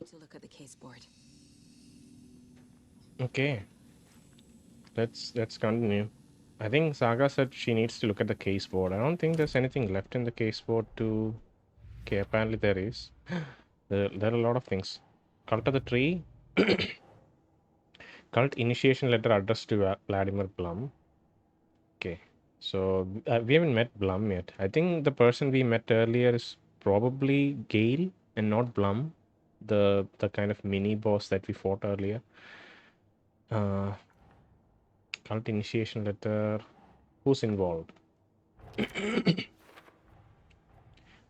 need to look at the case board. Okay, let's continue. I think Saga said she needs to look at the case board. I don't think there's anything left in the case board to. Okay, apparently there is. There are a lot of things. Cult of the Tree. Cult initiation letter addressed to Vladimir Blum. Okay, so we haven't met Blum yet. I think the person we met earlier is probably Gail and not Blum, the kind of mini boss that we fought earlier. Uh, Cult initiation letter. Who's involved?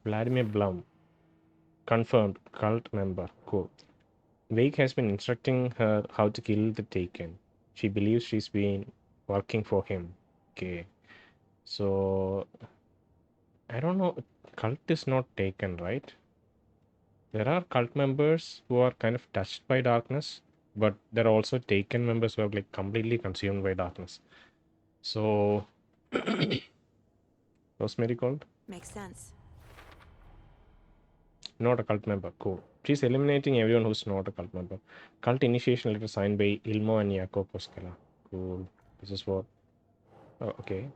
Vladimir Blum. Confirmed. Cult member. Cool. Wake has been instructing her how to kill the Taken. She believes she's been working for him. Okay. So I don't know. Cult is not Taken, right? There are cult members who are kind of touched by darkness, but there are also Taken members who are like completely consumed by darkness. So Rosemary called? Makes sense. Not a cult member. Cool. She's eliminating everyone who's not a cult member. Cult initiation letter signed by Ilmo and Jakob Koskela. Cool. This is what. Oh, okay.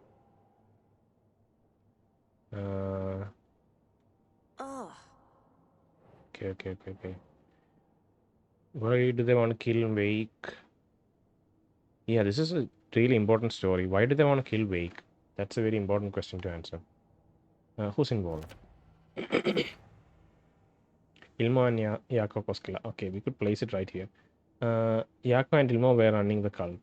Uh, Oh, okay. Why do they want to kill Wake? Yeah, this is a really important story. Why do they want to kill Wake? That's a very important question to answer. Who's involved? Ilmo and Jakob Koskela. Okay, we could place it right here. Yako and Ilmo were running the cult.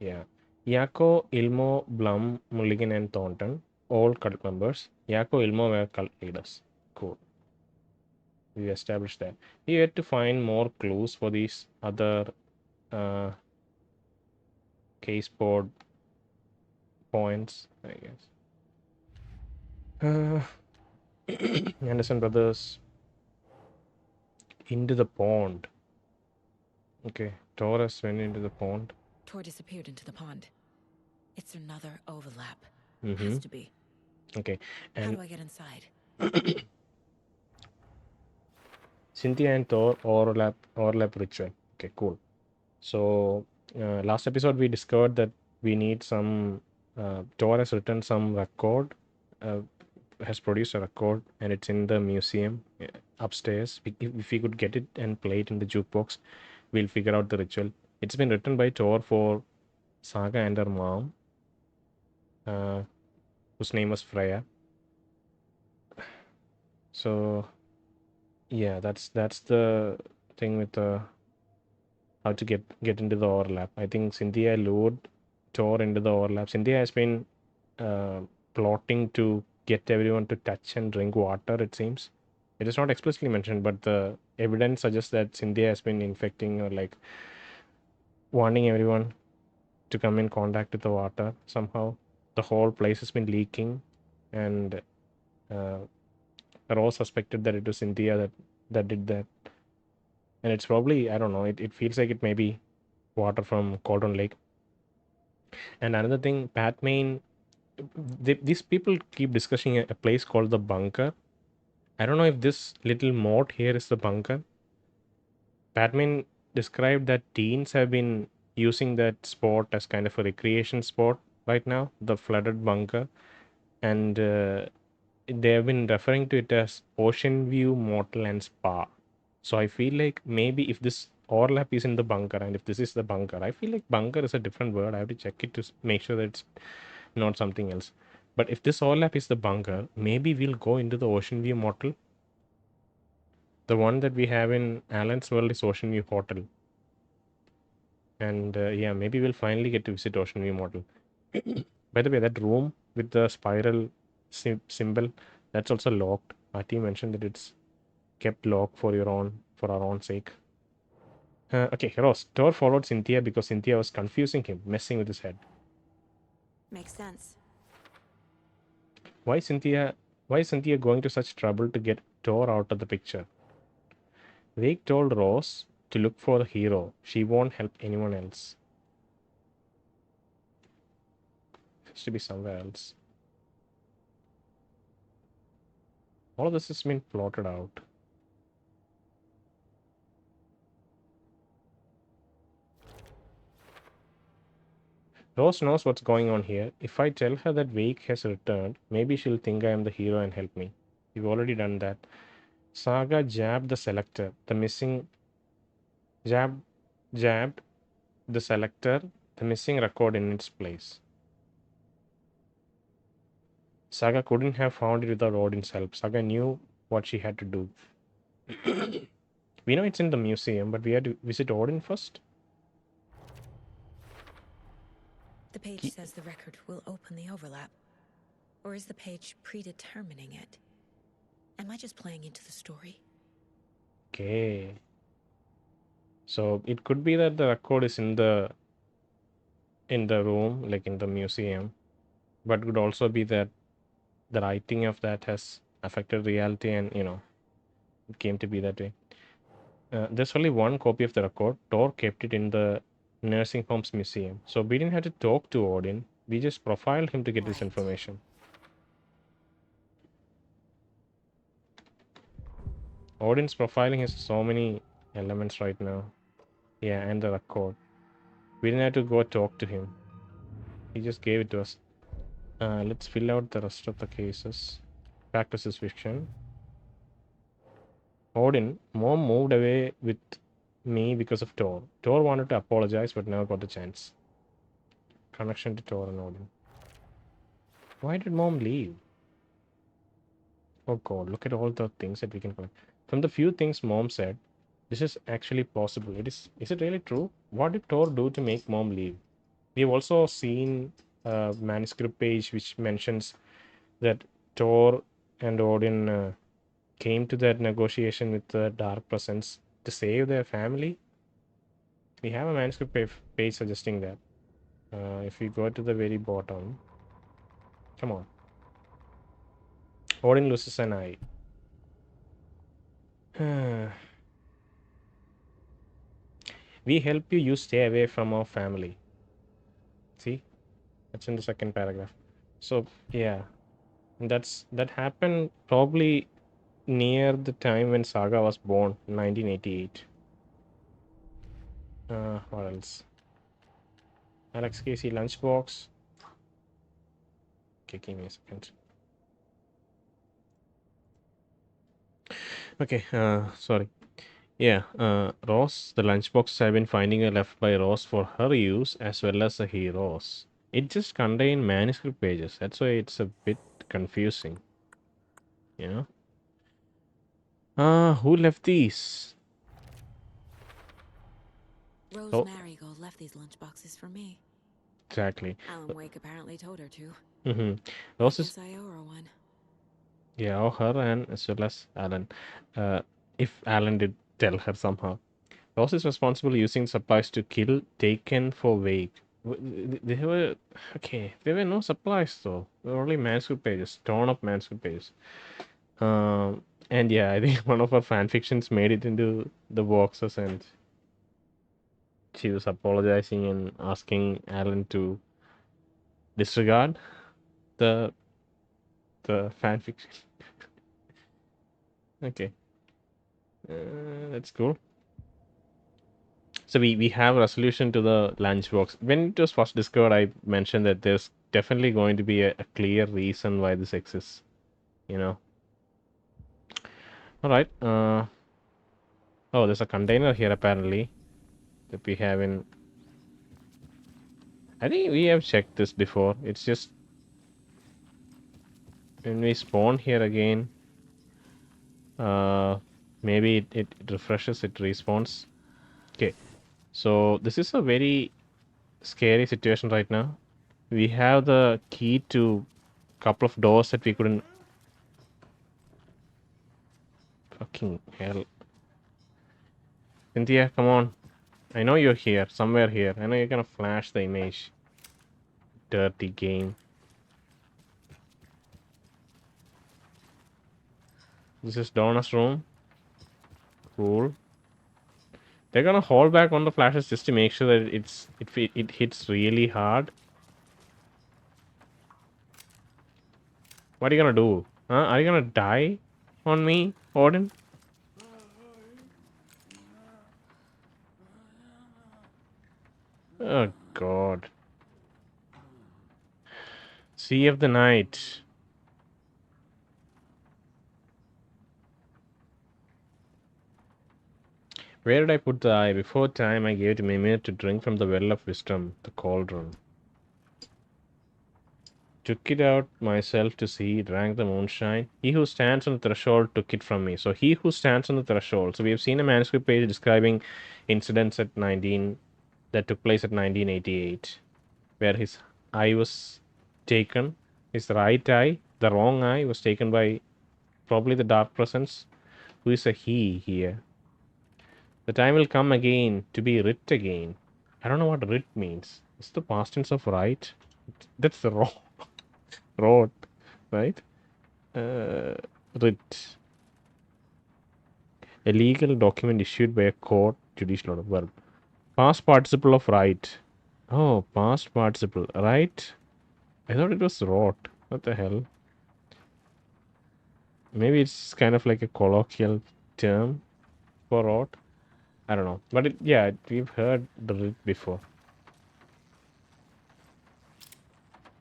Yeah. Yako, Ilmo, Blum, Mulligan, and Thornton, all cult members. Yako, Ilmo were cult leaders. Cool. We established that. We had to find more clues for these other uh, case board points, I guess. Anderson Brothers into the pond. Okay. Taurus went into the pond. Tor disappeared into the pond. It's another overlap. Mm-hmm. Has to be. Okay. How And do I get inside? Cynthia and Thor overlap ritual. Okay, cool. So last episode we discovered that we need some. Thor has written some record, uh, has produced a record, and it's in the museum upstairs. If we could get it and play it in the jukebox, we'll figure out the ritual. It's been written by Thor for Saga and her mom, uh, whose name was Freya. So yeah, that's the thing with the how to get into the overlap. I think Cynthia lured Tor into the overlap. Cynthia has been uh, plotting to get everyone to touch and drink water. It seems it is not explicitly mentioned, but the evidence suggests that Cynthia has been infecting or like warning everyone to come in contact with the water somehow. The whole place has been leaking, and uh, Rose suspected that it was Cynthia that did that, and it's probably I don't know. It feels like it may be water from Cauldron Lake. And another thing, Batman, these people keep discussing a place called the bunker. I don't know if this little moat here is the bunker. Batman described that teens have been using that spot as kind of a recreation spot right now, the flooded bunker, and they have been referring to it as Ocean View Motel and Spa. So I feel like maybe if this overlap is in the bunker and if this is the bunker, I feel like bunker is a different word. I have to check it to make sure that it's not something else. But if this overlap is the bunker, maybe we'll go into the Ocean View Motel. The one that we have in Alan's World is Ocean View Hotel. And yeah, maybe we'll finally get to visit Ocean View Motel. By the way, that room with the spiral symbol, that's also locked. Ahti mentioned that it's kept locked for our own sake. Okay, Ross. Thor followed Cynthia because Cynthia was confusing him, messing with his head. Makes sense. Why Cynthia? Why is Cynthia going to such trouble to get Thor out of the picture? Wake told Rose to look for the hero. She won't help anyone else. Has to be somewhere else. All of this has been plotted out. Rose knows what's going on here. If I tell her that Wake has returned, maybe she'll think I am the hero and help me. We've already done that. Saga jabbed the selector. The missing jabbed the selector, the missing record in its place. Saga couldn't have found it without Odin's help. Saga knew what she had to do. We know it's in the museum, but we had to visit Odin first. The page says the record will open the overlap. Or is the page predetermining it? Am I just playing into the story? Okay. So it could be that the record is in the room, like in the museum, but it could also be that the writing of that has affected reality, and it came to be that way. There's only one copy of the record. Tor kept it in the nursing home's museum, so we didn't have to talk to Odin. We just profiled him to get this information. Odin's profiling has so many elements right now. Yeah, and the record. We didn't have to go talk to him. He just gave it to us. Let's fill out the rest of the cases. Back to suspicion. Odin, Mom moved away with me because of Tor. Tor wanted to apologize but never got the chance. Connection to Tor and Odin. Why did Mom leave? Oh god, look at all the things that we can connect. From the few things Mom said, this is actually possible. Is it really true? What did Tor do to make Mom leave? We've also seen a manuscript page which mentions that Tor and Odin came to that negotiation with the Dark Presence to save their family. We have a manuscript page suggesting that. If we go to the very bottom, come on. Odin loses an eye. We help you stay away from our family. See? That's in the second paragraph. So, yeah. That happened probably near the time when Saga was born, 1988. What else? Alex Casey lunchbox. Okay, give me a second. Okay, sorry. Yeah, Ross, the lunchboxes have been finding are left by Ross for her use as well as the heroes. It just contains manuscript pages. That's why it's a bit confusing. You know? Who left these? Rose Marigold left these lunchboxes for me. Exactly. Alan Wake apparently told her to. Mm-hmm. I guess I owe her one. Yeah, or her and as well as Alan. If Alan did tell her somehow. Ross is responsible using supplies to kill Taken for Wake. There were okay. There were no supplies though. There were only manuscript pages, torn up manuscript pages. And yeah, I think one of our fan fictions made it into the boxes, and she was apologizing and asking Alan to disregard the fan fiction. Okay, that's cool. So we have a resolution to the lunchbox. When it was first discovered, I mentioned that there's definitely going to be a clear reason why this exists. You know. All right. Oh, there's a container here apparently that we have in. I think we have checked this before. It's just when we spawn here again. Maybe it refreshes, it respawns. Okay. So this is a very scary situation right now. We have the key to a couple of doors that we couldn't. Fucking hell. Cynthia, come on. I know you're here, somewhere here. I know you're gonna flash the image. Dirty game. This is Donna's room. Cool. They're gonna hold back on the flashes just to make sure that it hits really hard. What are you gonna do? Huh? Are you gonna die on me, Odin? Oh god. Sea of the Night. Where did I put the eye? Before time, I gave to Mimir to drink from the well of wisdom, the cauldron. Took it out myself to see, drank the moonshine. He who stands on the threshold took it from me. So he who stands on the threshold. So we have seen a manuscript page describing incidents at 19 that took place at 1988, where his eye was taken, his right eye, the wrong eye, was taken by probably the dark presence, who is a he here. The time will come again to be writ again. I don't know what writ means. It's the past tense of right. That's the wrong wrote, right? Writ. A legal document issued by a court, judicial order. Verb. Past participle of right. Oh, past participle. Right? I thought it was wrote. What the hell? Maybe it's kind of like a colloquial term for wrote. I don't know. But yeah, we've heard the writ before.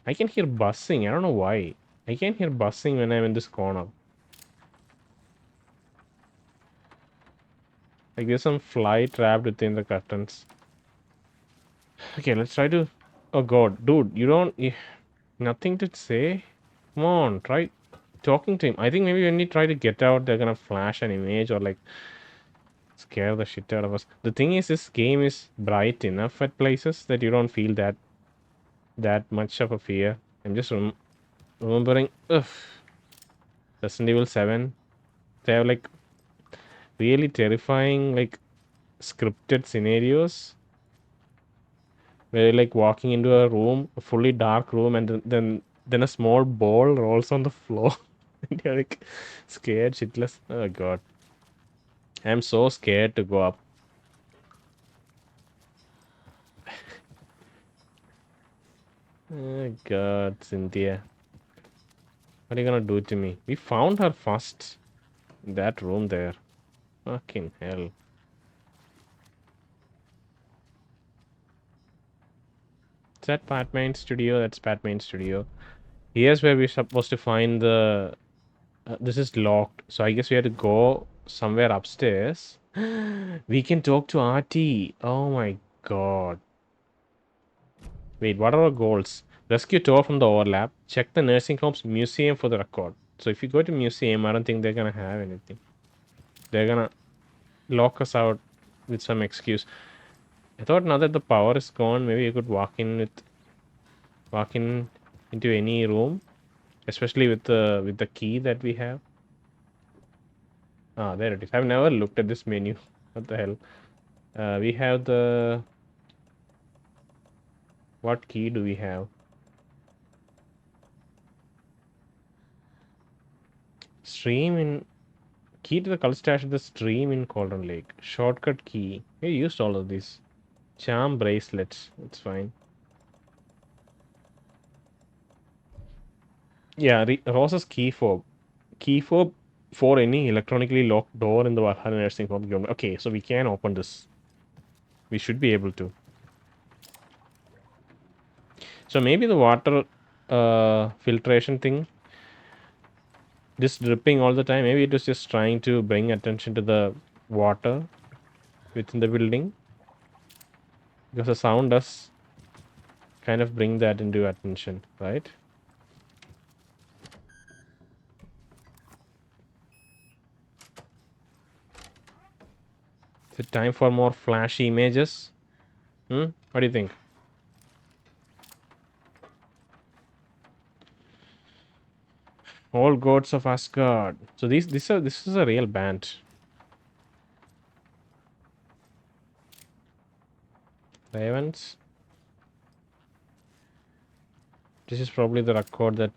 I can hear buzzing. I don't know why. I can hear buzzing when I'm in this corner. Like there's some fly trapped within the curtains. Okay, let's try to... Oh god, dude, you don't... Nothing to say? Come on, try talking to him. I think maybe when we try to get out, they're gonna flash an image or like scare the shit out of us. The thing is, this game is bright enough at places that you don't feel that much of a fear. I'm just remembering... Ugh. Resident Evil 7. They have like really terrifying like scripted scenarios where you're like walking into a room, a fully dark room, and then a small ball rolls on the floor and you're like scared shitless. Oh god, I'm so scared to go up. Oh god, Cynthia, what are you gonna do to me? We found her first in that room there. Fucking hell. Is that Batman Studio? That's Batman Studio. Here's where we're supposed to find the... this is locked, so I guess we have to go somewhere upstairs. We can talk to Ahti. Oh my god. Wait, what are our goals? Rescue Tor from the overlap. Check the nursing home's museum for the record. So if you go to museum, I don't think they're gonna have anything. They're gonna lock us out with some excuse. I thought now that the power is gone, maybe you could walk in into any room, especially with the key that we have. Ah, there it is. I've never looked at this menu. What the hell? We have the... What key do we have? Stream in... Key to the cult stash at the stream in Cauldron Lake. Shortcut key. We used all of these. Charm bracelets. It's fine. Yeah, Rose's key fob. Key fob for any electronically locked door in the Valhalla nursing home. Okay, so we can open this. We should be able to. So maybe the water filtration thing, just dripping all the time, maybe it was just trying to bring attention to the water within the building. Because the sound does kind of bring that into attention, right? Is it time for more flashy images? What do you think? All Gods of Asgard. So this is a real band. Ravens. This is probably the record that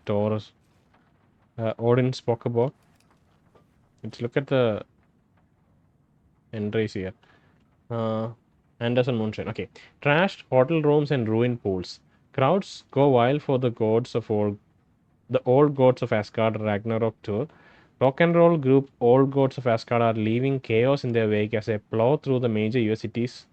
Odin spoke about. Let's look at the entries here. Anderson Moonshine. Okay. Trashed hotel rooms and ruined pools. Crowds go wild for the old gods of Asgard Ragnarok tour. Rock and roll group Old Gods of Asgard are leaving chaos in their wake as they plow through the major US cities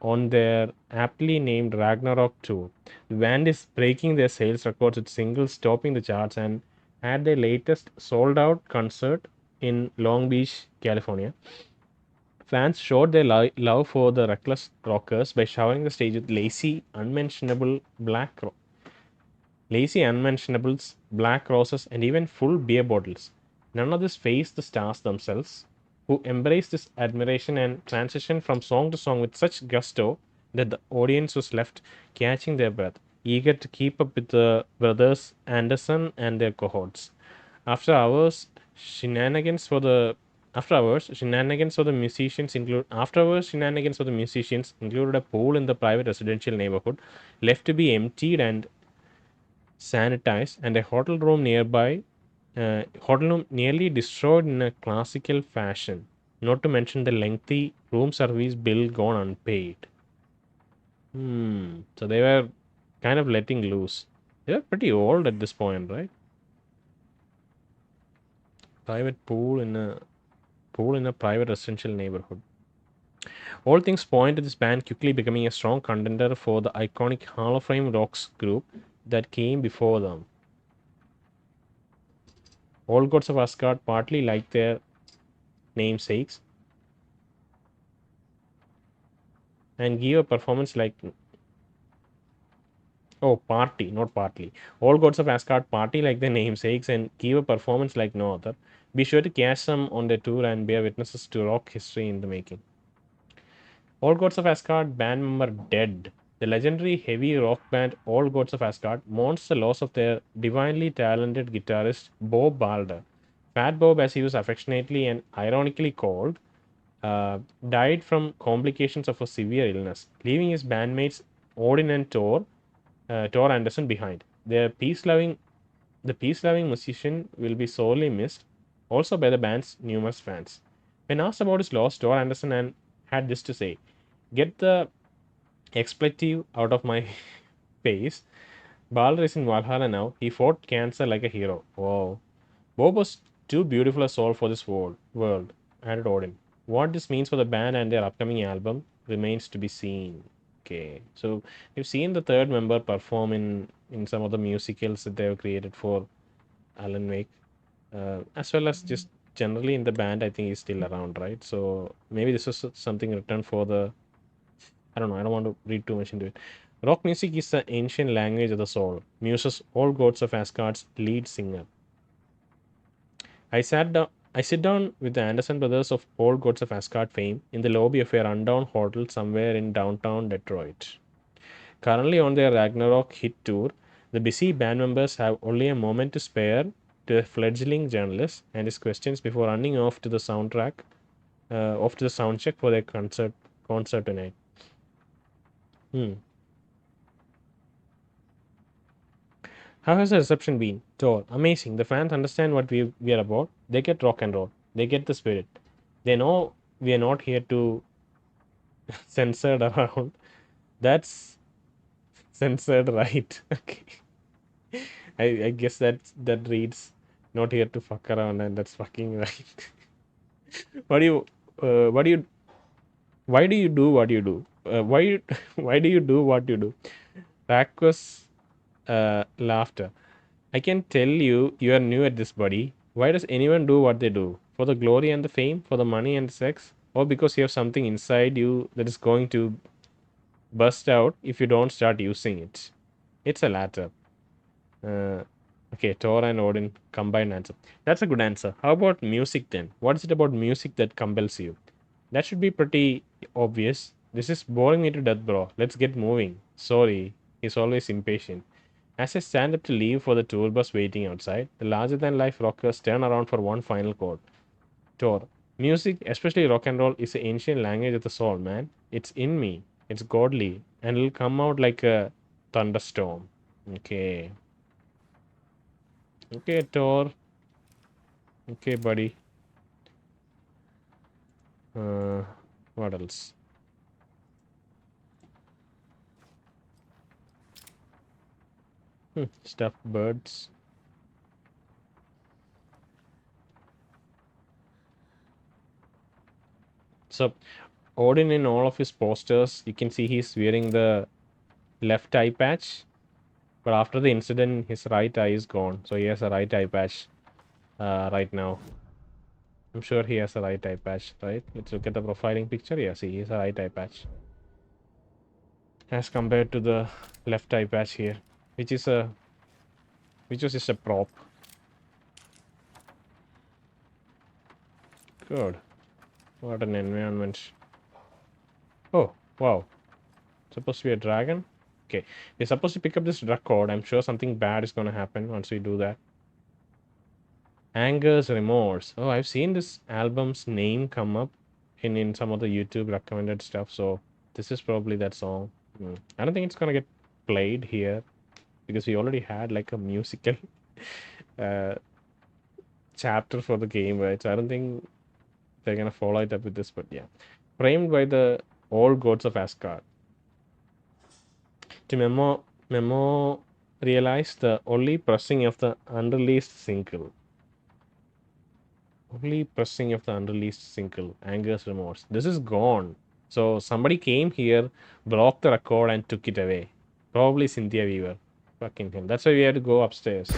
on their aptly named Ragnarok tour. The band is breaking their sales records with singles topping the charts and had their latest sold out concert in Long Beach, California. Fans showed their love for the reckless rockers by showering the stage with lacy unmentionables, black roses, and even full beer bottles. None of this phased the stars themselves, who embraced this admiration and transitioned from song to song with such gusto that the audience was left catching their breath, eager to keep up with the brothers Anderson and their cohorts. After hours, shenanigans for the shenanigans for the musicians included a pool in the private residential neighborhood, left to be emptied and sanitized, and a hotel room nearly destroyed in a classical fashion. Not to mention the lengthy room service bill gone unpaid. So they were kind of letting loose. They were pretty old at this point, right? Private pool in a private residential neighborhood. All things point to this band quickly becoming a strong contender for the iconic Hall of Fame Rocks group that came before them. All Gods of Asgard, partly like their namesakes, and give a performance like party, not partly. All Gods of Asgard party like their namesakes and give a performance like no other. Be sure to catch them on their tour and bear witnesses to rock history in the making. All Gods of Asgard band member dead. The legendary heavy rock band All Gods of Asgard mourns the loss of their divinely talented guitarist Bob Balder. Fat Bob, as he was affectionately and ironically called, died from complications of a severe illness, leaving his bandmates Odin and Tor Anderson behind. The peace-loving musician will be sorely missed, also by the band's numerous fans. When asked about his loss, Tor Anderson had this to say: "Get the expletive out of my face. Balder is in Valhalla now. He fought cancer like a hero. Wow. Bob was too beautiful a soul for this world," added Odin. What this means for the band and their upcoming album remains to be seen. Okay, so we've seen the third member perform in some of the musicals that they've created for Alan Wake, as well as just generally in the band. I think he's still around, right? So maybe this is something written for the. I don't know. I don't want to read too much into it. Rock music is the ancient language of the soul. Muses all gods of Asgard's lead singer. I sit down with the Anderson brothers of Old Gods of Asgard fame in the lobby of a rundown hotel somewhere in downtown Detroit. Currently on their Ragnarok hit tour, the busy band members have only a moment to spare to a fledgling journalist and his questions before running off to the sound check for their concert tonight. Hmm. How has the reception been? Tor, amazing. The fans understand what we are about. They get rock and roll. They get the spirit. They know we are not here to censored around. That's censored, right? Okay. I guess that reads not here to fuck around, and that's fucking right. what do you what do you why do you do what you do? Why do you do what you do? Raucous laughter. I can tell you are new at this, buddy. Why does anyone do what they do? For the glory and the fame, for the money and the sex, or because you have something inside you that is going to burst out if you don't start using it? It's a latter. Uh, okay, Thor and Odin combined answer. That's a good answer. How about music then? What is it about music that compels you? That should be pretty obvious. This is boring me to death, bro. Let's get moving. Sorry, he's always impatient. As I stand up to leave for the tour bus waiting outside, the larger than life rockers turn around for one final chord. Tor. Music, especially rock and roll, is the ancient language of the soul, man. It's in me. It's godly. And it'll come out like a thunderstorm. Okay. Okay, Tor. Okay, buddy. Uh, what else? Stuffed birds. So, Odin in all of his posters, you can see he's wearing the left eye patch. But after the incident, his right eye is gone. So he has a right eye patch right now. I'm sure he has a right eye patch, right? Let's look at the profiling picture. Yeah, see, he has a right eye patch. As compared to the left eye patch here, which is just a prop. Good. What an environment. Oh, wow. Supposed to be a dragon? Okay. We're supposed to pick up this record. I'm sure something bad is gonna happen once we do that. Anger's Remorse. Oh, I've seen this album's name come up in some of the YouTube recommended stuff, so this is probably that song. I don't think it's gonna get played here because we already had like a musical uh, chapter for the game, right? So I don't think they're gonna follow it up with this, but yeah. Framed by the old gods of Asgard. To memo realize the only pressing of the unreleased single. Only pressing of the unreleased single, Anger's Remorse. This is gone. So somebody came here, broke the record, and took it away. Probably Cynthia Weaver. Fucking hell. That's why we had to go upstairs.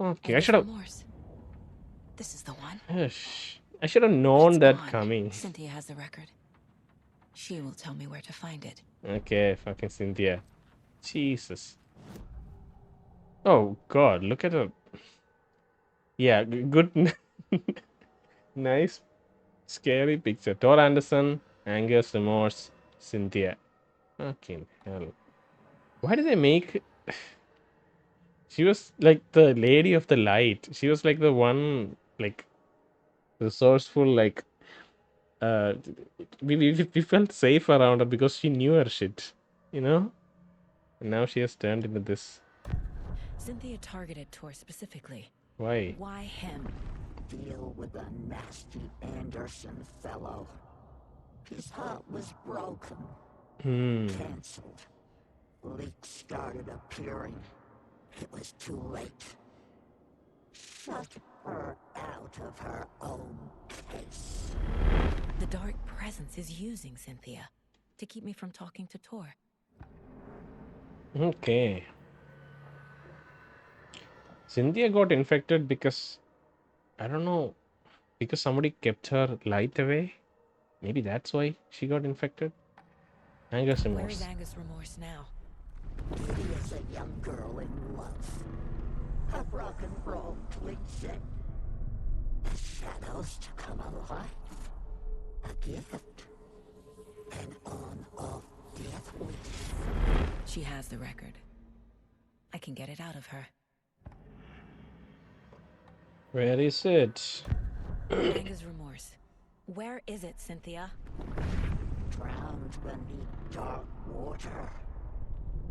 Okay, I should have. Remorse. This is the one. I should have known that coming. Cynthia has the record. She will tell me where to find it. Okay, fucking Cynthia. Jesus. Oh God, look at her. Yeah, good. Nice, scary picture. Tor Anderson, Angus, Remorse, Cynthia. Fucking hell. Why did they make... She was like the lady of the light. She was like the one, like, resourceful, like... Uh, we felt safe around her because she knew her shit, you know? And now she has turned into this. Cynthia targeted Tor specifically. Why? Why him? Deal with the nasty Anderson fellow. His heart was broken. Cancelled. Leaks started appearing. It was too late. Shut her out of her own case. The dark presence is using Cynthia to keep me from talking to Tor. Okay. Cynthia got infected because, I don't know, because somebody kept her light away. Maybe that's why she got infected. Angus Remorse. Where is Angus Remorse now? Kitty is a young girl in love. A rock and roll cliche. The shadows to come alive. A gift. An on-off death wish. She has the record. I can get it out of her. Where is it? Angus Remorse. Where is it, Cynthia? Drowned beneath dark water.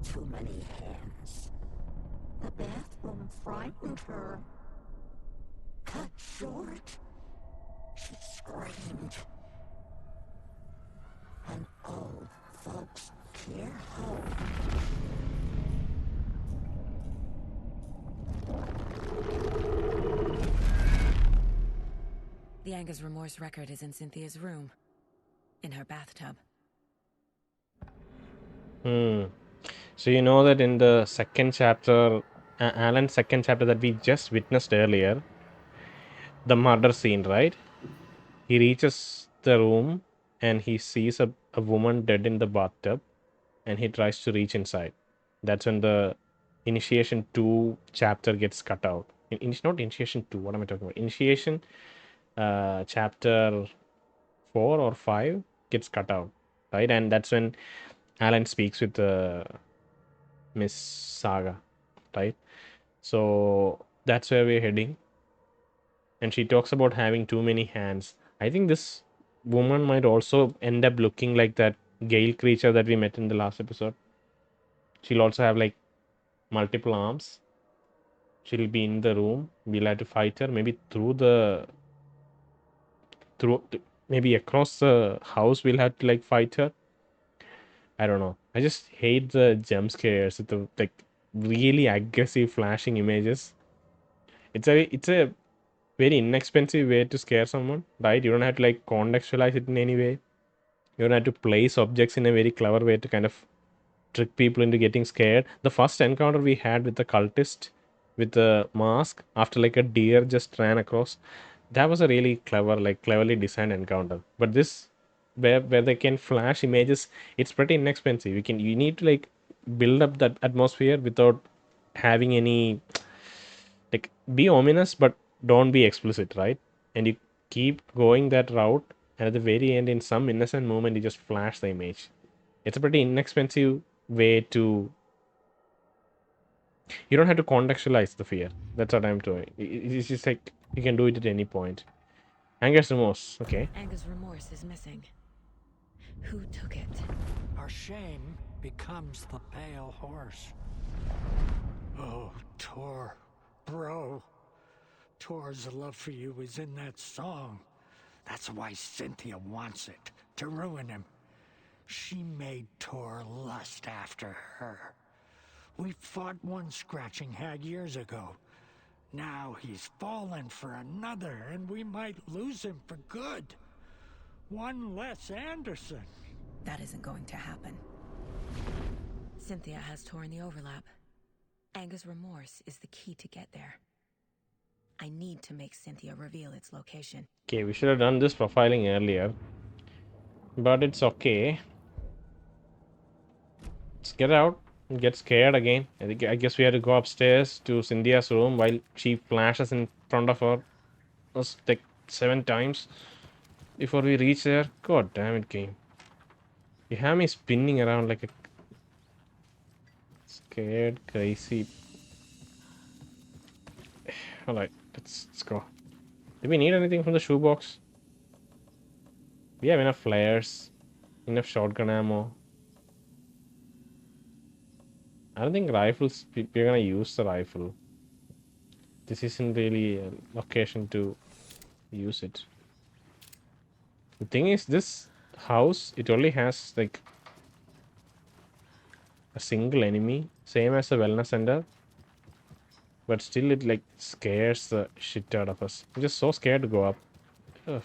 Too many hands. The bathroom frightened her. Cut short. She screamed. An old folks' care home. The Angus Remorse record is in Cynthia's room. In her bathtub. So you know that in the second chapter, Alan's second chapter that we just witnessed earlier, the murder scene, right? He reaches the room and he sees a woman dead in the bathtub and he tries to reach inside. That's when the Initiation 2 chapter gets cut out. Not Initiation 2, what am I talking about? Initiation chapter 4 or 5 gets cut out, right? And that's when Alan speaks with Miss Saga, right? So that's where we're heading. And she talks about having too many hands. I think this woman might also end up looking like that Gail creature that we met in the last episode. She'll also have like multiple arms. She'll be in the room. We'll have to fight her. Maybe maybe across the house we'll have to like fight her. I don't know. I just hate the jump scares with the like really aggressive flashing images. It's a very inexpensive way to scare someone, right? You don't have to like contextualize it in any way. You don't have to place objects in a very clever way to kind of trick people into getting scared. The first encounter we had with the cultist with the mask after like a deer just ran across, that was a really clever, like cleverly designed encounter. But this where they can flash images, it's pretty inexpensive. You need to like build up that atmosphere without having any like be ominous but don't be explicit, right? And you keep going that route, and at the very end in some innocent moment you just flash the image. It's a pretty inexpensive way to, you don't have to contextualize the fear. That's what I'm doing. It's just like you can do it at any point. Anger's remorse. Okay. Anga's remorse is missing. Who took it? Our shame becomes the pale horse. Oh, Tor, bro. Tor's love for you is in that song. That's why Cynthia wants it, to ruin him. She made Tor lust after her. We fought one scratching hag years ago. Now he's fallen for another, and we might lose him for good. One less Anderson. That isn't going to happen. Cynthia has Tor in the overlap. Anga's remorse is the key to get there. I need to make Cynthia reveal its location. Okay, we should have done this profiling earlier. But it's okay. Let's get out and get scared again. I guess we had to go upstairs to Cynthia's room while she flashes in front of her. Us like 7 times before we reach there. God damn it, game. You have me spinning around like a scared, crazy. Alright, let's go. Do we need anything from the shoebox? We have enough flares, enough shotgun ammo. I don't think rifles, we're gonna use the rifle. This isn't really a location to use it. The thing is, this house, it only has like a single enemy, same as the wellness center. But still it like scares the shit out of us. I'm just so scared to go up. Ugh.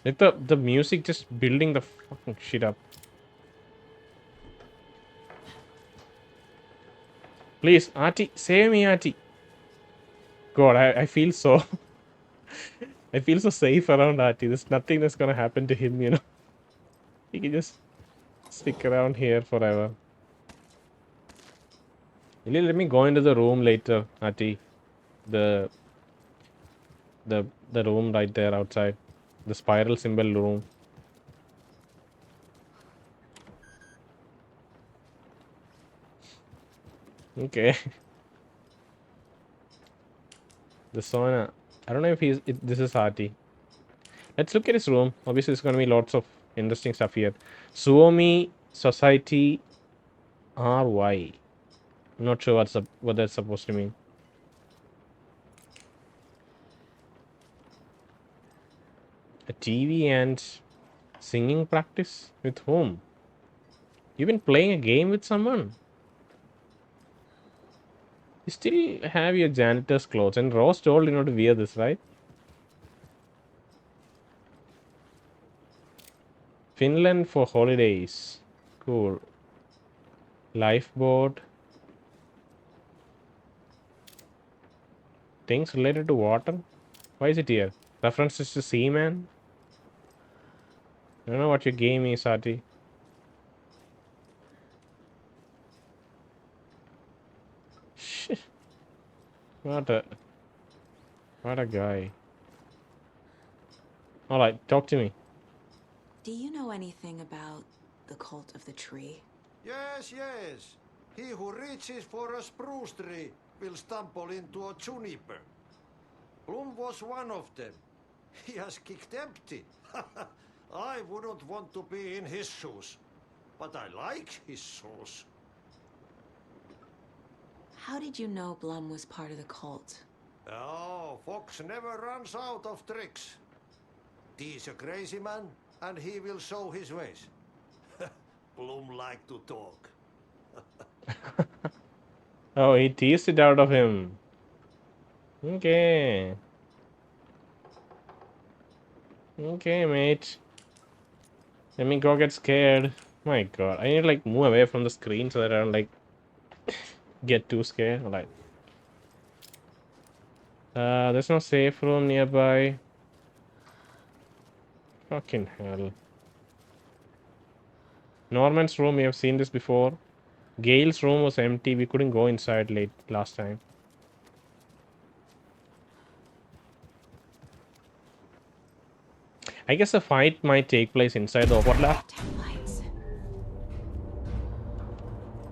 Like the music just building the fucking shit up. Please, Ahti, save me, Ahti. God, I feel so I feel so safe around Ahti. There's nothing that's gonna happen to him, you know. He can just stick around here forever. Will you let me go into the room later, Ahti? The room right there outside. The spiral symbol room. Okay. The sauna. I don't know if this is Ahti. Let's look at his room. Obviously, there's going to be lots of interesting stuff here. Suomi Society RY. I'm not sure what that's supposed to mean. A TV and singing practice? With whom? You've been playing a game with someone? You still have your janitor's clothes, and Rose told you not to wear this, right? Finland for holidays. Cool. Lifeboat. Things related to water? Why is it here? References to seaman? I don't know what your game is, Ahti. Shit. What a guy. Alright, talk to me. Do you know anything about the cult of the tree? Yes, yes. He who reaches for a spruce tree will stumble into a juniper. Blum was one of them. He has kicked empty. I wouldn't want to be in his shoes. But I like his shoes. How did you know Blum was part of the cult? Oh, Fox never runs out of tricks. He's a crazy man, and he will show his ways. Blum like to talk. Oh, he teased it out of him. Okay. Okay, mate. Let me go get scared. My god. I need to like move away from the screen so that I don't like get too scared. Like there's no safe room nearby. Fucking hell. Norman's room, we have seen this before. Gail's room was empty. We couldn't go inside last time. I guess the fight might take place inside the overlap.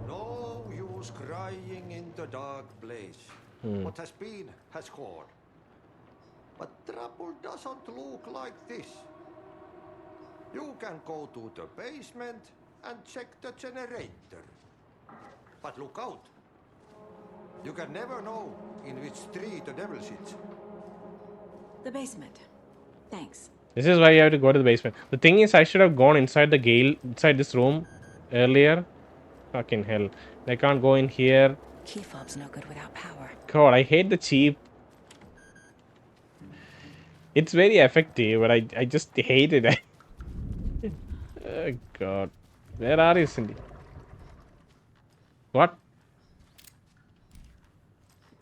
No use crying in the dark place. What has been has gone. But trouble doesn't look like this. You can go to the basement and check the generator. But look out. You can never know in which tree the devil sits. The basement. Thanks. This is why you have to go to the basement. The thing is, I should have gone inside this room earlier. Fucking hell. I can't go in here. Key fob's no good without power. God, I hate the cheap. It's very effective, but I just hate it. Oh, God. Where are you, Cindy? What?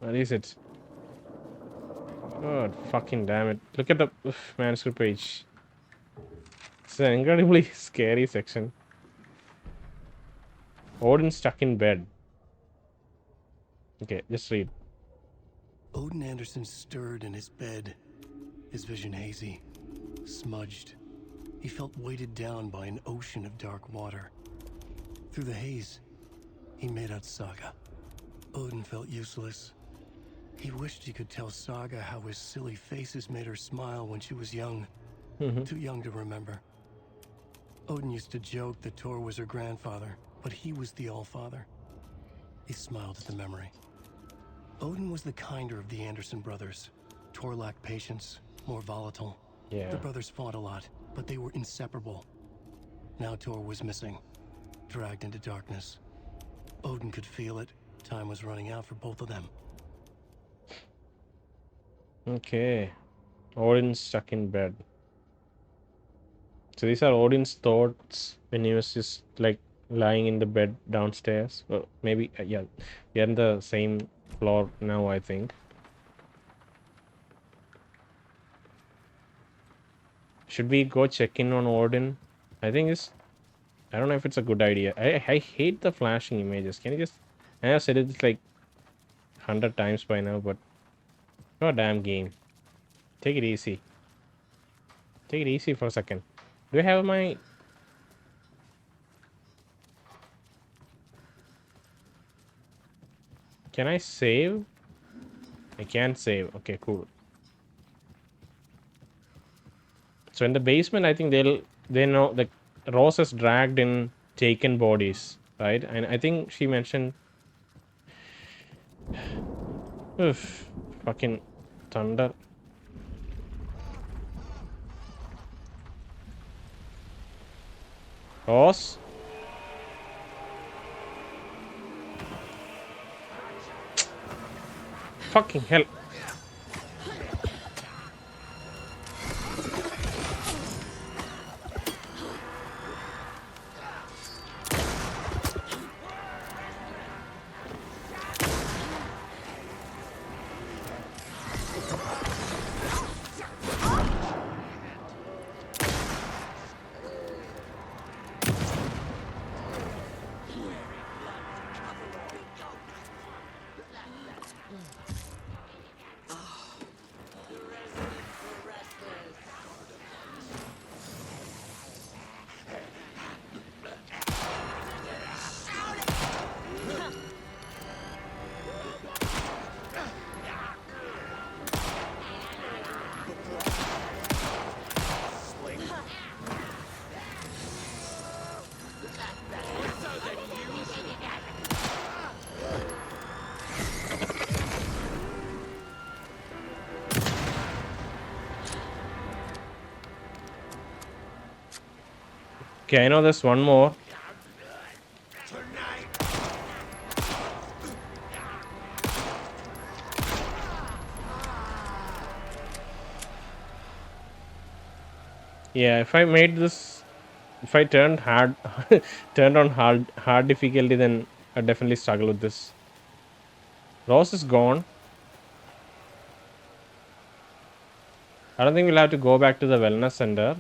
Where is it? God, fucking damn it. Look at the manuscript page. It's an incredibly scary section. Odin stuck in bed. Okay, just read. Odin Anderson stirred in his bed, his vision hazy, smudged. He felt weighted down by an ocean of dark water. Through the haze, he made out Saga. Odin felt useless. He wished he could tell Saga how his silly faces made her smile when she was young. Too young to remember. Odin used to joke that Tor was her grandfather, but he was the Allfather. He smiled at the memory. Odin was the kinder of the Anderson brothers. Tor lacked patience, more volatile. Yeah. The brothers fought a lot, but they were inseparable. Now Tor was missing, dragged into darkness. Odin could feel it. Time was running out for both of them. Okay. Odin stuck in bed. So these are Odin's thoughts when he was just like lying in the bed downstairs. Or maybe, yeah, we are in the same floor now, I think. Should we go check in on Odin? I think I don't know if it's a good idea. I hate the flashing images. Can you just... I have said it like 100 times by now, but... God damn game. Take it easy. Take it easy for a second. Do I have my... Can I save? I can't save. Okay, cool. So in the basement, I think they know the Rose has dragged in taken bodies, right? And I think she mentioned... Oof, fucking thunder. Rose? Fucking hell. Okay, I know there's one more. Yeah, if I made this, if I turned hard, turned on hard difficulty, then I definitely struggle with this. Rose is gone. I don't think we'll have to go back to the wellness center.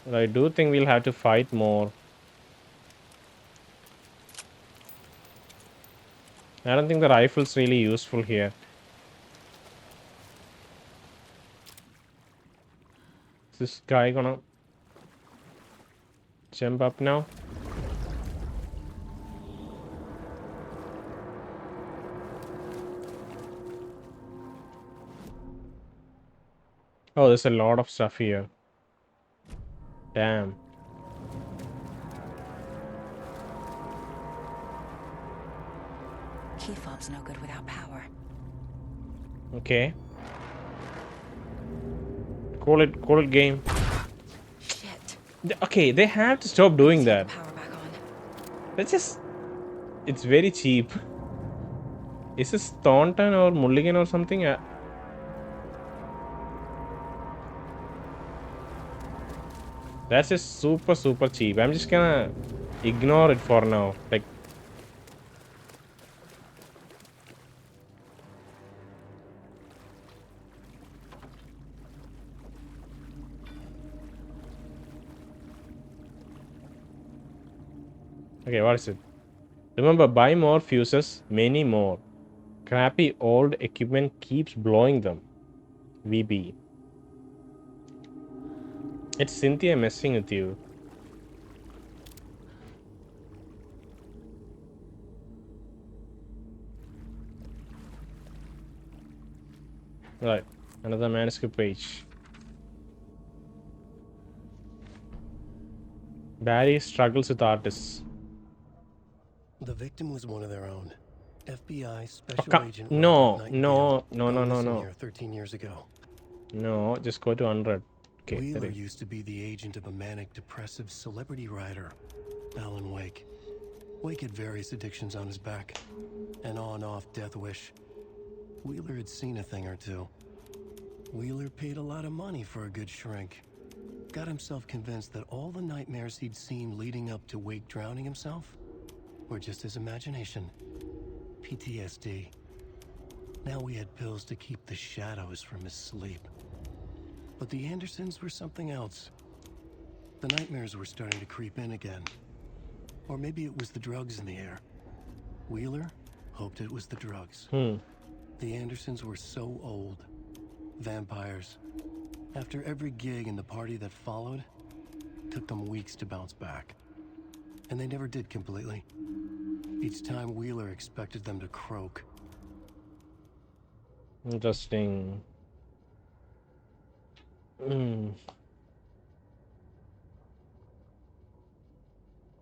But I do think we'll have to fight more. I don't think the rifle's really useful here. Is this guy gonna jump up now? Oh, there's a lot of stuff here. Damn. Key fob's no good without power. Okay. Call it game. Shit. Okay, they have to stop doing Turn that. the power back on. That's just... It's very cheap. Is this Thornton or Mulligan or something? That's just super cheap. I'm just gonna ignore it for now. Like... Okay, what is it? Remember, buy more fuses, many more. Crappy old equipment keeps blowing them. VB. It's Cynthia messing with you. Right, another manuscript page. Barry struggles with artists. The victim was one of their own. FBI special agent No, Robert no, Nightingale no, no, gone no, missing no. here 13 years ago. No, just go to 100. Okay, Wheeler ready. used to be the agent of a manic depressive celebrity writer, Alan Wake. Wake had various addictions on his back. An on-off death wish. Wheeler had seen a thing or two. Wheeler paid a lot of money for a good shrink. Got himself convinced that all the nightmares he'd seen leading up to Wake drowning himself were just his imagination. PTSD. Now we had pills to keep the shadows from his sleep. But the Andersons were something else. The nightmares were starting to creep in again. Or maybe it was the drugs in the air. Wheeler hoped it was the drugs. The Andersons were so old. Vampires. After every gig and the party that followed, took them weeks to bounce back. And they never did completely. Each time Wheeler expected them to croak. Interesting.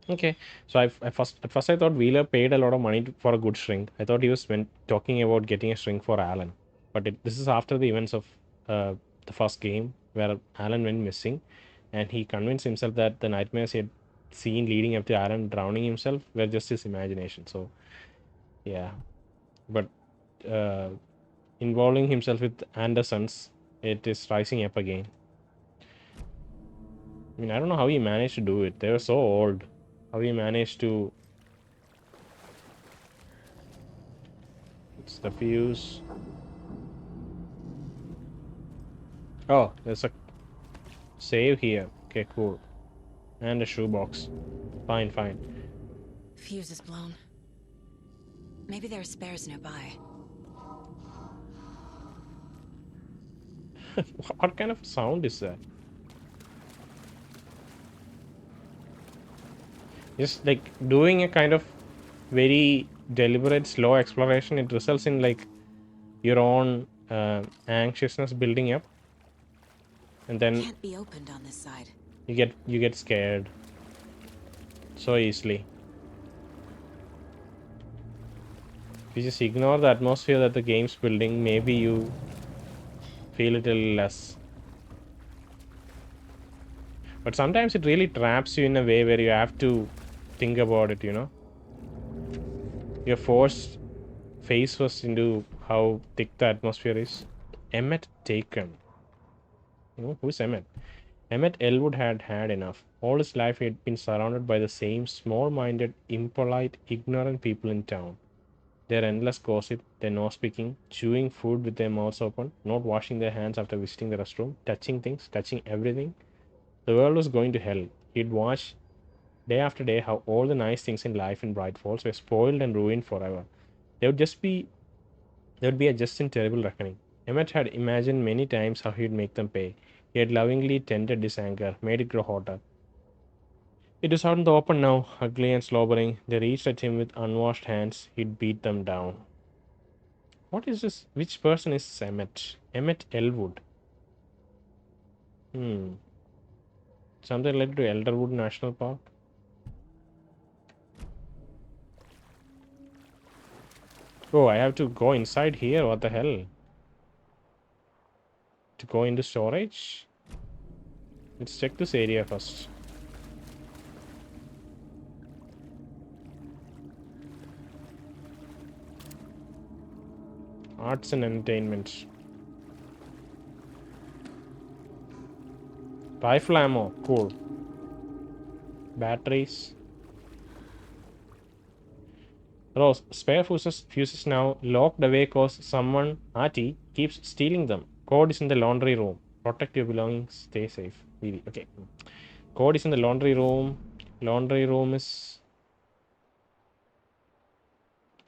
Okay, so at first I thought Wheeler paid a lot of money for a good shrink. I thought he was talking about getting a shrink for Alan, but this is after the events of the first game where Alan went missing, and he convinced himself that the nightmares he had seen leading up to Alan drowning himself were just his imagination. So, yeah, but involving himself with Andersons, it is rising up again. I mean, I don't know how he managed to do it. They were so old. How he managed to... It's the fuse. Oh, there's a save here. Okay, cool. And a shoebox. Fine. Fuse is blown. Maybe there are spares nearby. What kind of sound is that? Just like doing a kind of very deliberate slow exploration, it results in like your own anxiousness building up, and then Can't be opened on this side. you get scared so easily. If you just ignore the atmosphere that the game's building, maybe you feel it a little less. But sometimes it really traps you in a way where you have to think about it, you know. You're forced face first into how thick the atmosphere is. Emmet Taken. Who's Emmet? Emmet Elwood had had enough. All his life he had been surrounded by the same small-minded, impolite, ignorant people in town. Their endless gossip, their no-speaking, chewing food with their mouths open, not washing their hands after visiting the restroom, touching things, touching everything. The world was going to hell. He'd watch day after day how all the nice things in life in Bright Falls were spoiled and ruined forever. There would just be there would be a just and terrible reckoning. Emmet had imagined many times how he'd make them pay. He had lovingly tended his anger, made it grow hotter. It was out in the open now, ugly and slobbering. They reached at him with unwashed hands. He'd beat them down. What is this? Which person is Emmet? Emmet Elwood. Something related to Elderwood National Park? Oh, I have to go inside here. What the hell? To go into storage? Let's check this area first. Arts and entertainment. Rifle ammo. Cool. Batteries. Rose, spare fuses now locked away cause someone, Ahti, keeps stealing them. Code is in the laundry room. Protect your belongings. Stay safe. Okay. Code is in the laundry room. Laundry room is...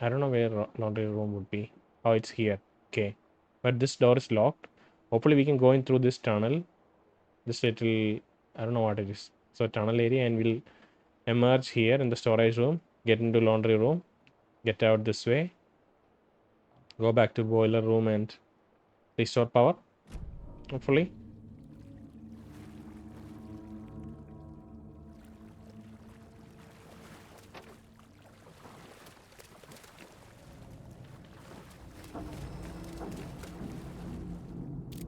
I don't know where laundry room would be. Oh, it's here. Okay. But this door is locked. Hopefully we can go in through this tunnel. This little... I don't know what it is. So tunnel area, and we'll emerge here in the storage room. Get into laundry room. Get out this way. Go back to boiler room and restore power. Hopefully.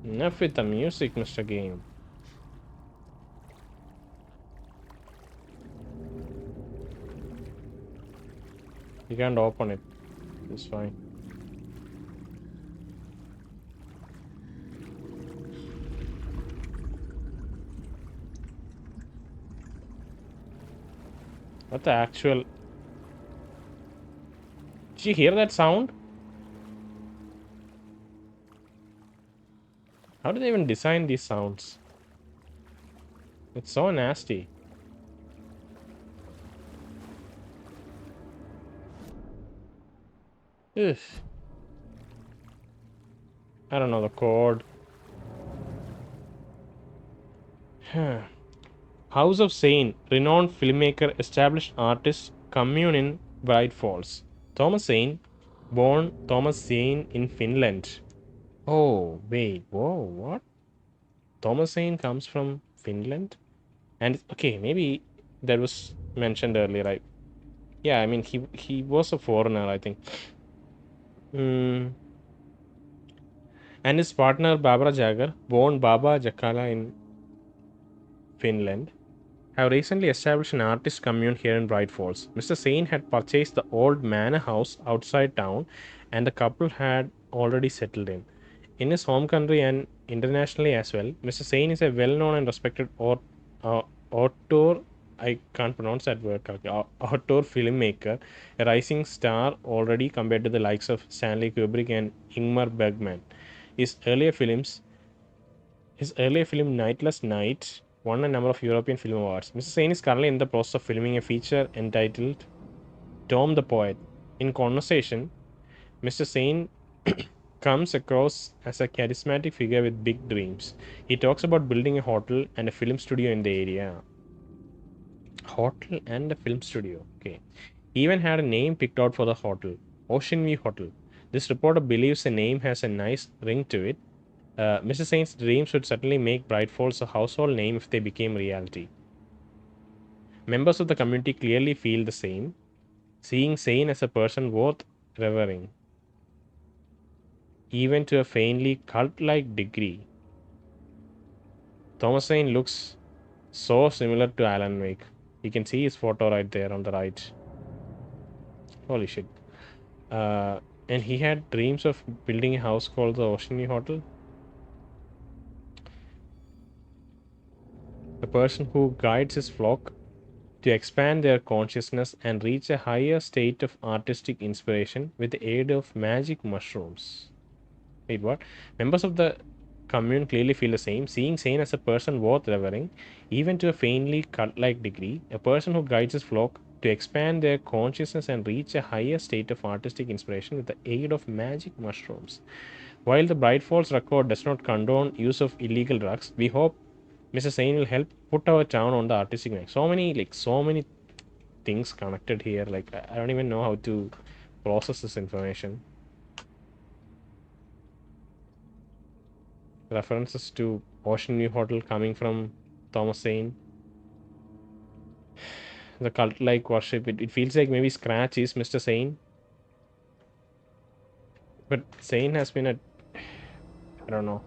Enough with the music, Mr. Game. You can't open it. It's fine. What the actual... Did you hear that sound? How do they even design these sounds? It's so nasty. Ugh. I don't know the code. House of Sain, renowned filmmaker, established artist, commune in Bright Falls. Thomas Sain, born Thomas Sain in Finland. Oh, wait, whoa, what? Thomas Sain comes from Finland? And, okay, maybe that was mentioned earlier, right? Yeah, I mean, he was a foreigner, I think. And his partner, Barbara Jagger, born Baba Jakala in Finland, have recently established an artist commune here in Bright Falls. Mr. Sain had purchased the old manor house outside town, and the couple had already settled in. In his home country and internationally as well, Mr. Sain is a well-known and respected auteur. I can't pronounce that word correctly. Auteur filmmaker, a rising star already compared to the likes of Stanley Kubrick and Ingmar Bergman. His earlier film Nightless Night won a number of European Film Awards. Mr. Sain is currently in the process of filming a feature entitled Tom the Poet. In conversation, Mr. Sain comes across as a charismatic figure with big dreams. He talks about building a hotel and a film studio in the area. Hotel and a film studio. Okay. He even had a name picked out for the hotel. Ocean View Hotel. This reporter believes the name has a nice ring to it. Mr. Sain's dreams would certainly make Bright Falls a household name if they became reality. Members of the community clearly feel the same, seeing Sain as a person worth revering, even to a faintly cult-like degree. Thomas Sain looks so similar to Alan Wake. You can see his photo right there on the right. Holy shit. And he had dreams of building a house called the Ocean View Hotel. person who guides his flock to expand their consciousness and reach a higher state of artistic inspiration with the aid of magic mushrooms. Wait, what? Members of the commune clearly feel the same, seeing Sane as a person worth revering, even to a faintly cult-like degree, a person who guides his flock to expand their consciousness and reach a higher state of artistic inspiration with the aid of magic mushrooms. While the Bright Falls record does not condone use of illegal drugs, we hope Mr. Sane will help put our town on the artistic map. So many things connected here. Like, I don't even know how to process this information. References to Ocean View Hotel coming from Thomas Sane. The cult-like worship. It feels like maybe Scratch is Mr. Sane. But Sane has been I don't know.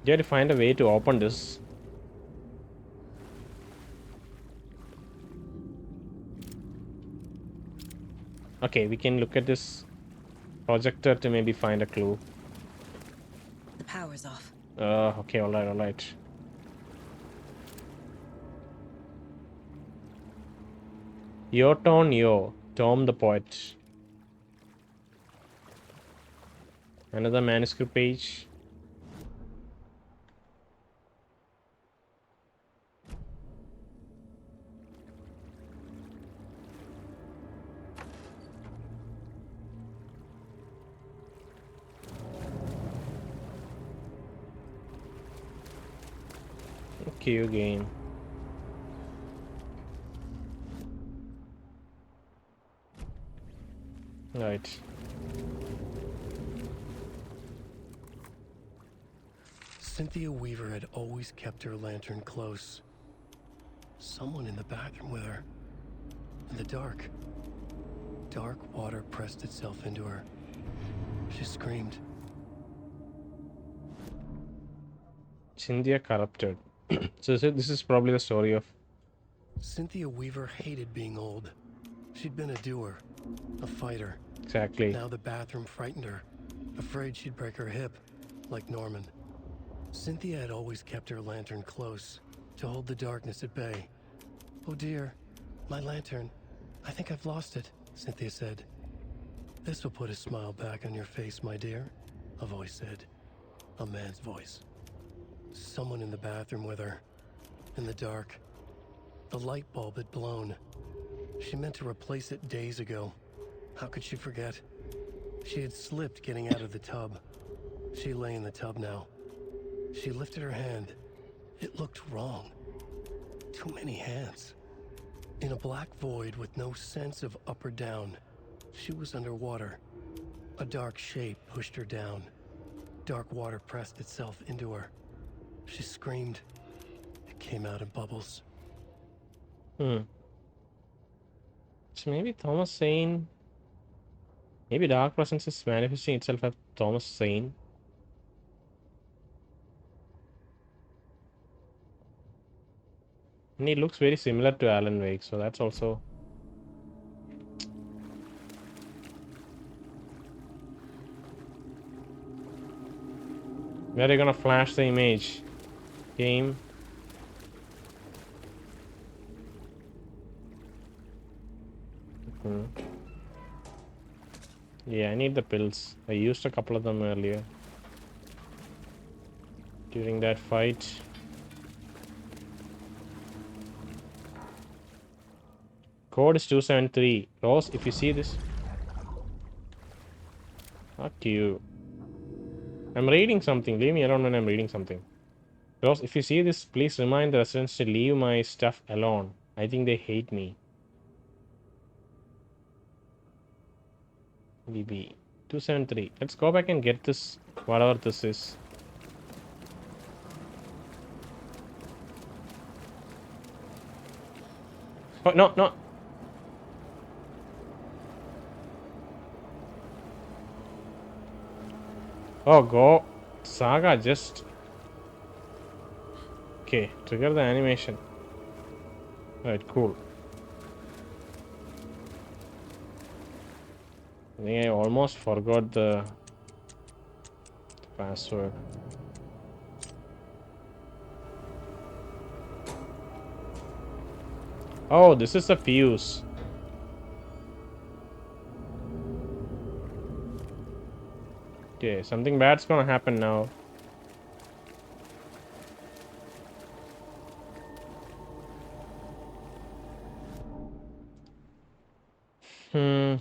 You have to find a way to open this. Okay, we can look at this projector to maybe find a clue. The power's off. Okay, alright. Your turn, yo. Tom the poet. Another manuscript page. Okay, again. Right. Cynthia Weaver had always kept her lantern close. Someone in the bathroom with her. In the dark. Dark water pressed itself into her. She screamed. Cynthia corrupted. So this is probably the story of... Cynthia Weaver hated being old. She'd been a doer, a fighter. Exactly. Now the bathroom frightened her, afraid she'd break her hip, like Norman. Cynthia had always kept her lantern close, to hold the darkness at bay. "Oh dear, my lantern. I think I've lost it," Cynthia said. "This will put a smile back on your face, my dear," a voice said. A man's voice. Someone in the bathroom with her. In the dark. The light bulb had blown. She meant to replace it days ago. How could she forget? She had slipped getting out of the tub. She lay in the tub now. She lifted her hand. It looked wrong. Too many hands. In a black void with no sense of up or down, she was underwater. A dark shape pushed her down. Dark water pressed itself into her. She screamed. It came out in bubbles. So maybe Thomas Sane... Maybe Dark Presence is manifesting itself as Thomas Sane. And he looks very similar to Alan Wake, so that's also... Where are you gonna flash the image? Game. Yeah, I need the pills. I used a couple of them earlier. During that fight. Code is 273. Rose, if you see this... Fuck you. I'm reading something. Leave me alone when I'm reading something. Rose, if you see this, please remind the residents to leave my stuff alone. I think they hate me. BB 273. Let's go back and get this, whatever this is. Oh, no. Oh, go. Saga just... Okay, trigger the animation. Alright, cool. I think I almost forgot the Password. Oh, this is the fuse. Okay, something bad's gonna happen now.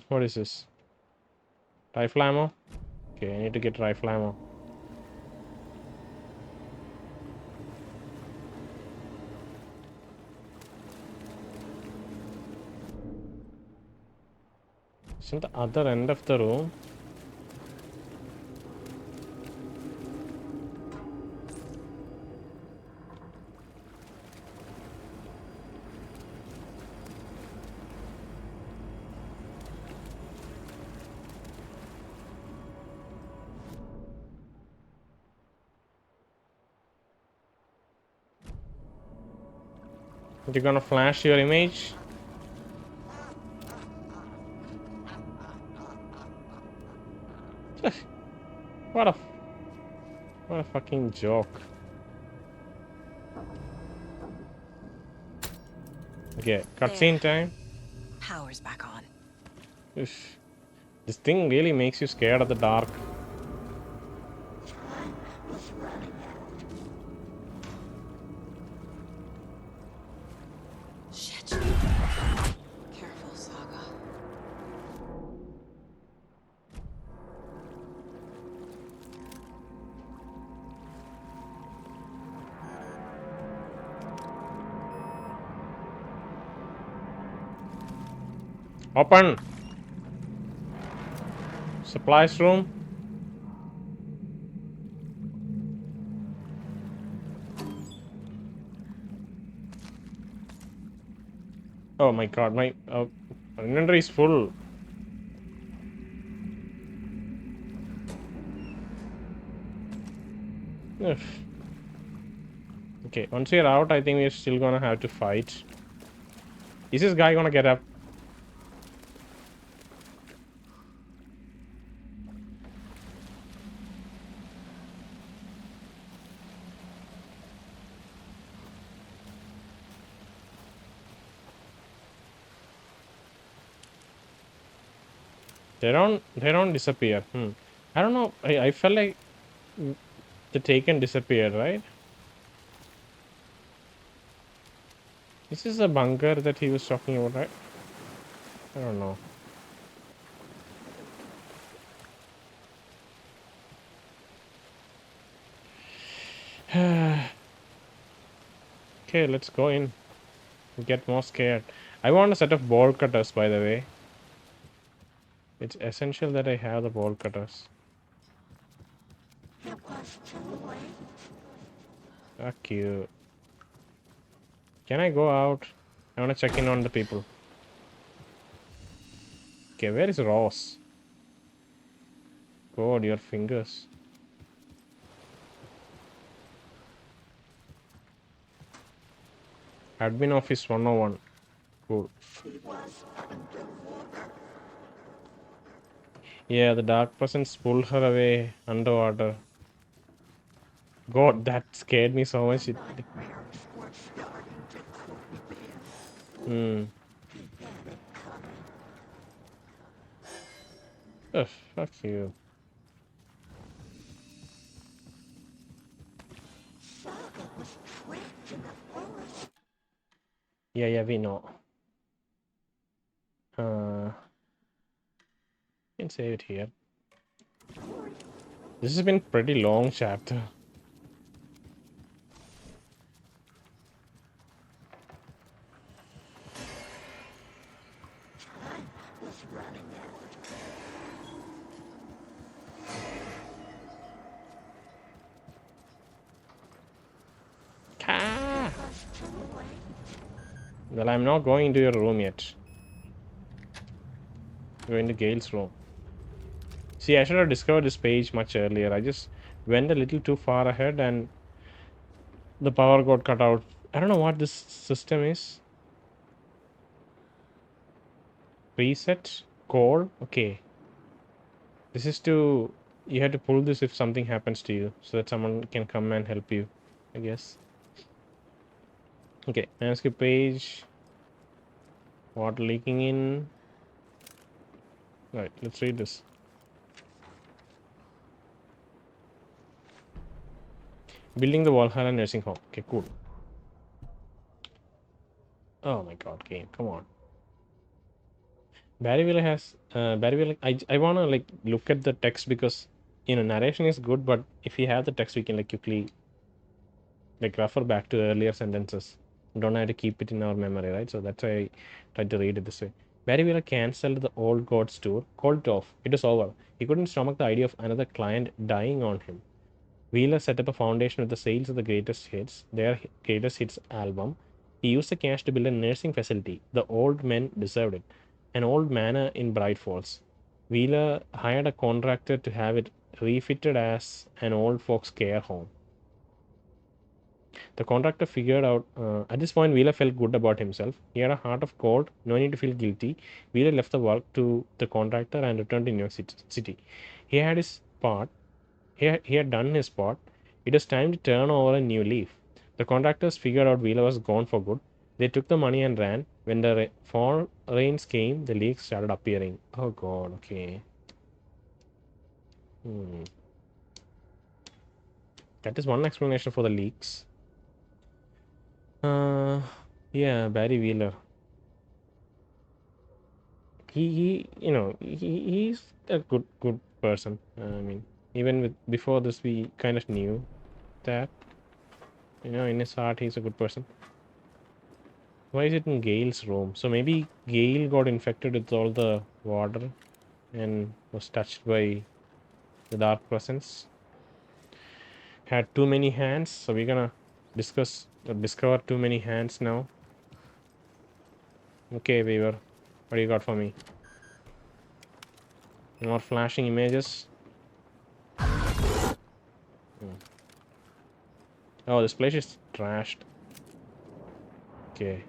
What is this? Rifle ammo? Okay, I need to get rifle ammo. It's in the other end of the room. You're gonna flash your image? What a fucking joke. Okay, cutscene time. Power's back on. Oof. This thing really makes you scared of the dark. Shit. Careful, Saga. Open! Supplies room. Oh my god, my inventory is full. Ugh. Okay, once we're out, I think we're still gonna have to fight. Is this guy gonna get up? They don't disappear. I don't know. I felt like the Taken disappeared, right? This is the bunker that he was talking about, right? I don't know. Okay, let's go in. Get more scared. I want a set of bolt cutters, by the way. It's essential that I have the bolt cutters. Fuck you. Can I go out? I want to check in on the people. Okay, where is Ross? God, your fingers. Admin office 101. Cool. Yeah, the dark presence pulled her away underwater. God, that scared me so much. Ugh, fuck you. Yeah, we know. Can save it here. This has been pretty long chapter. Well, I'm not going into your room yet. Going to Gail's room. See, I should have discovered this page much earlier. I just went a little too far ahead and the power got cut out. I don't know what this system is. Reset? Call? Okay. This is to You have to pull this if something happens to you, so that someone can come and help you, I guess. Okay, manuscript page. Water leaking in. Right, let's read this. Building the Valhalla nursing home. Okay, cool. Oh my god, game, come on. Barry Wheeler has Barry Wheeler. I wanna like look at the text because narration is good, but if we have the text, we can like quickly like refer back to earlier sentences. Don't have to keep it in our memory, right? So that's why I tried to read it this way. Barry Wheeler cancelled the Old Gods tour, called it off. It was over. He couldn't stomach the idea of another client dying on him. Wheeler set up a foundation with the sales of the greatest hits, their greatest hits album. He used the cash to build a nursing facility. The old men deserved it. An old manor in Bright Falls. Wheeler hired a contractor to have it refitted as an old folks' care home. The contractor figured out, at this point, Wheeler felt good about himself. He had a heart of gold, no need to feel guilty. Wheeler left the work to the contractor and returned to New York City. He had his part. He had done his part. It was time to turn over a new leaf. The contractors figured out Wheeler was gone for good. They took the money and ran. When the fall rains came, the leaks started appearing. Oh god, okay. That is one explanation for the leaks. Yeah, Barry Wheeler. He's a good person. I mean, even before this, we kind of knew that. In his heart, he's a good person. Why is it in Gail's room? So maybe Gail got infected with all the water and was touched by the dark presence. Had too many hands, so we're gonna discover too many hands now. Okay, Weaver, what do you got for me? More flashing images. Oh, this place is trashed. Okay.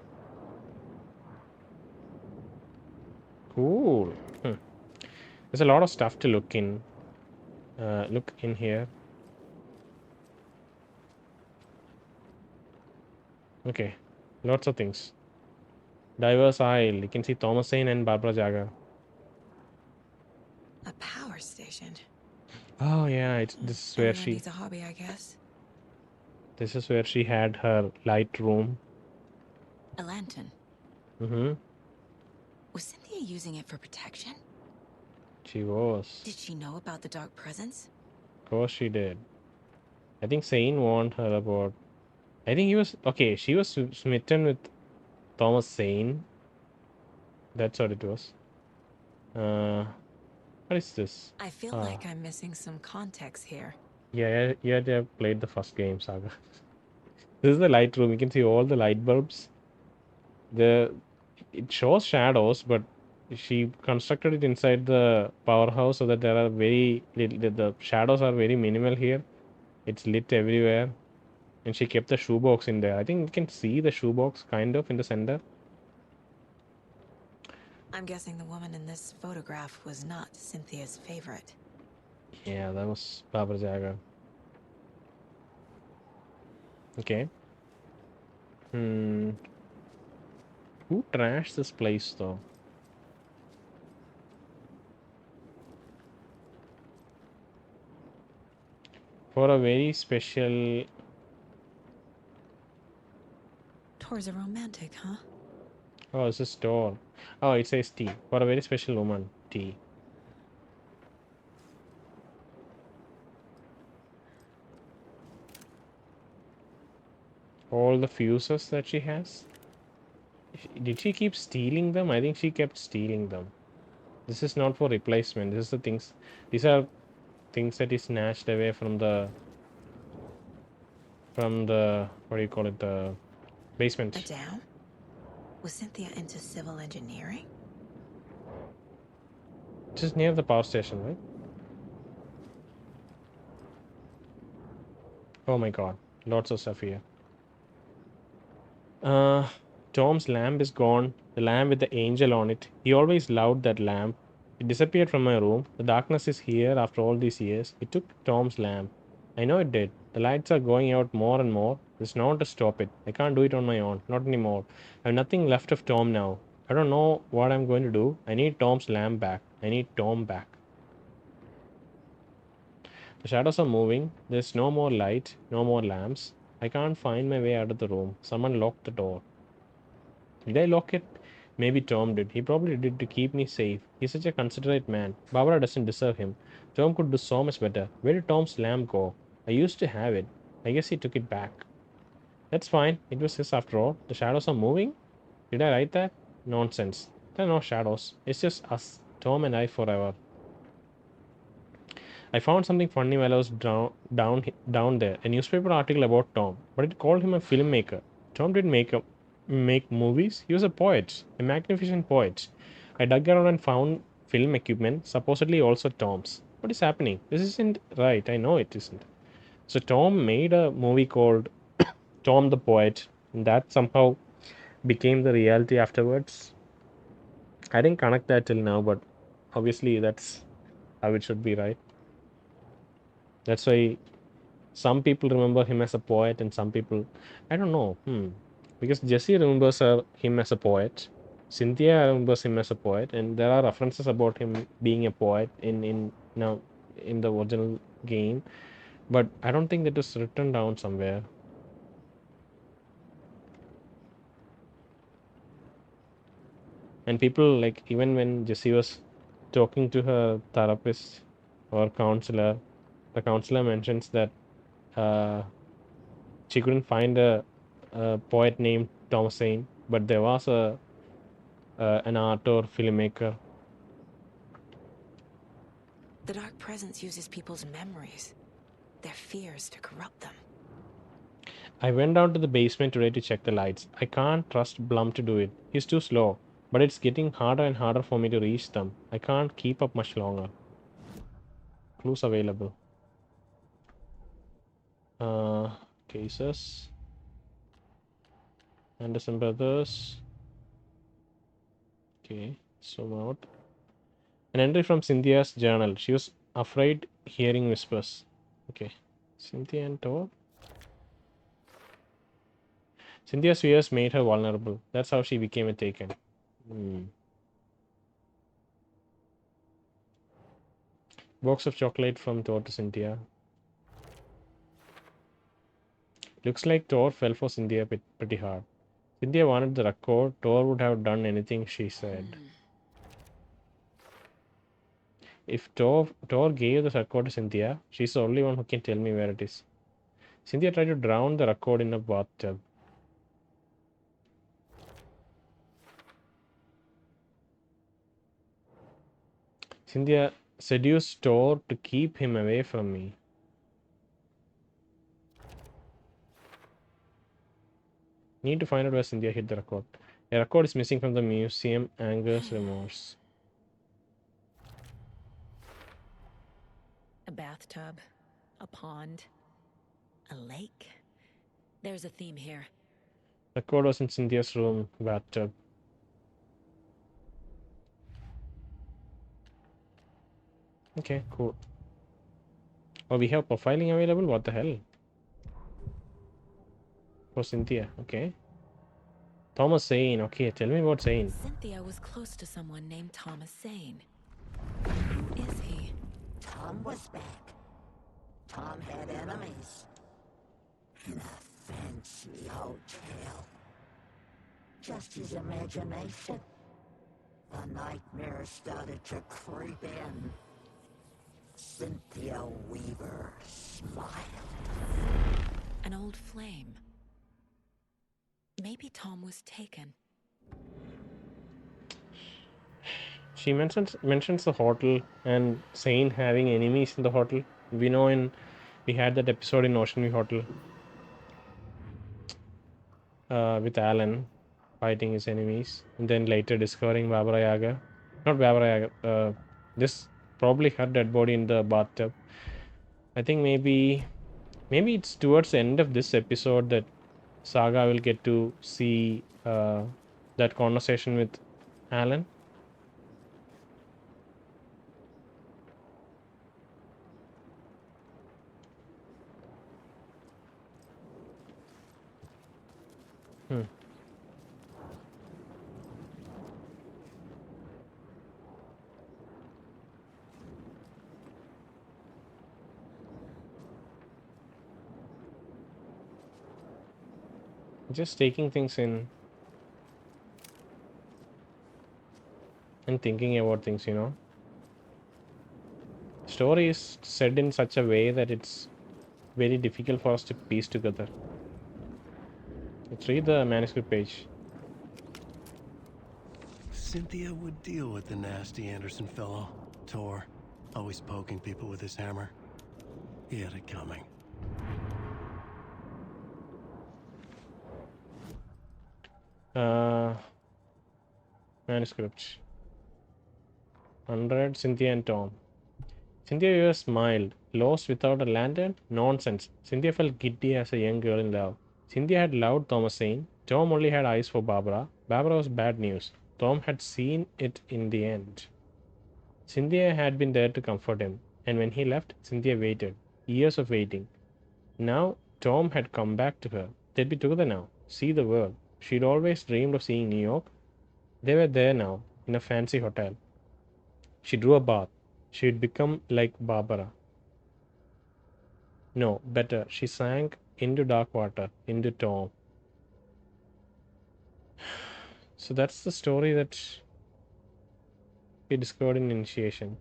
Cool. There's a lot of stuff to look in. Look in here. Okay. Lots of things. Diverse aisle. You can see Thomas Zane and Barbara Jagger. A power station. Oh yeah, this is where Everyone needs a hobby, I guess. This is where she had her light room. A lantern. Mm-hmm. Was Cynthia using it for protection? She was. Did she know about the dark presence? Of course she did. I think Zane warned her about... I think he was... Okay, she was smitten with Thomas Zane. That's what it was. What is this? I feel like I'm missing some context here. Yeah, they have played the first game, Saga. This is the light room. You can see all the light bulbs. It shows shadows, but she constructed it inside the powerhouse so that there are the shadows are very minimal here. It's lit everywhere. And she kept the shoebox in there. I think you can see the shoebox kind of in the center. I'm guessing the woman in this photograph was not Cynthia's favorite. Yeah, that was Barbara Jagger. Okay. Who trashed this place though? For a very special... Tor's a romantic, huh? Oh, it's a store. Oh, it says tea. For a very special woman, tea. All the fuses that she has. Did she keep stealing them? I think she kept stealing them. This is not for replacement. This is the things. These are things that is snatched away from the what do you call it? The basement. A dam? Was Cynthia into civil engineering? Just near the power station, right? Oh my god. Lots of stuff here. Tom's lamp is gone. The lamp with the angel on it. He always loved that lamp. It disappeared from my room. The darkness is here after all these years. It took Tom's lamp. I know it did. The lights are going out more and more. There's no one to stop it. I can't do it on my own. Not anymore. I have nothing left of Tom now. I don't know what I'm going to do. I need Tom's lamp back. I need Tom back. The shadows are moving. There's no more light, no more lamps. I can't find my way out of the room. Someone locked the door. Did I lock it? Maybe Tom did. He probably did to keep me safe. He's such a considerate man. Barbara doesn't deserve him. Tom could do so much better. Where did Tom's lamp go? I used to have it. I guess he took it back. That's fine. It was his after all. The shadows are moving? Did I write that? Nonsense. There are no shadows. It's just us. Tom and I forever. I found something funny while I was down there. A newspaper article about Tom, but it called him a filmmaker. Tom didn't make movies. He was a poet, a magnificent poet. I dug around and found film equipment, supposedly also Tom's. What is happening? This isn't right. I know it isn't. So Tom made a movie called Tom the Poet, and that somehow became the reality afterwards. I didn't connect that till now, but obviously that's how it should be, right? That's why some people remember him as a poet and some people, I don't know, because Jesse remembers him as a poet, Cynthia remembers him as a poet, and there are references about him being a poet in now in the original game, but I don't think that was written down somewhere. And people, like, even when Jessie was talking to her therapist or counselor, the counselor mentions that she couldn't find a poet named Thomasine, but there was an art or filmmaker. The Dark Presence uses people's memories, their fears to corrupt them. I went down to the basement today to check the lights. I can't trust Blum to do it. He's too slow, but it's getting harder and harder for me to reach them. I can't keep up much longer. Clues available. Cases. Anderson Brothers. Okay, zoom out. An entry from Cynthia's journal. She was afraid hearing whispers. Okay. Cynthia and Tom. Cynthia's fears made her vulnerable. That's how she became a Taken. Box of chocolate from Thor to Cynthia. Looks like Thor fell for Cynthia pretty hard. Cynthia wanted the record. Thor would have done anything she said. If Tor gave the record to Cynthia, she's the only one who can tell me where it is. Cynthia tried to drown the record in a bathtub. Cynthia seduced Tor to keep him away from me. Need to find out where Cynthia hid the record. A record is missing from the museum. Angers Remorse. A bathtub, a pond, a lake. There's a theme here. Record was in Cynthia's room, bathtub. Okay, cool. Oh, we have profiling available? What the hell? For Cynthia, okay. Thomas Zane, okay, tell me about Zane. Cynthia was close to someone named Thomas Zane. Who is he? Tom was back. Tom had enemies. In a fancy hotel. Just his imagination. The nightmare started to creep in. Cynthia Weaver smiled. An old flame. Maybe Tom was taken. She mentions the hotel and Zane having enemies in the hotel. We know we had that episode in Ocean View Hotel with Alan fighting his enemies, and then later discovering Barbara Yaga. Not Barbara Yaga. This probably her dead body in the bathtub. I think maybe it's towards the end of this episode that Saga will get to see that conversation with Alan. Hmm. Just taking things in and thinking about things, Story is said in such a way that it's very difficult for us to piece together. Let's read the manuscript page. Cynthia would deal with the nasty Anderson fellow, Tor, always poking people with his hammer. He had it coming. Manuscript. 100, Cynthia and Tom. Cynthia smiled. Lost without a lantern? Nonsense. Cynthia felt giddy as a young girl in love. Cynthia had loved Thomasine. Tom only had eyes for Barbara. Barbara was bad news. Tom had seen it in the end. Cynthia had been there to comfort him, and when he left, Cynthia waited. Years of waiting. Now, Tom had come back to her. They'd be together now. See the world. She'd always dreamed of seeing New York. They were there now, in a fancy hotel. She drew a bath. She'd become like Barbara. No, better. She sank into dark water, into Tom. So that's the story that we discovered in Initiation.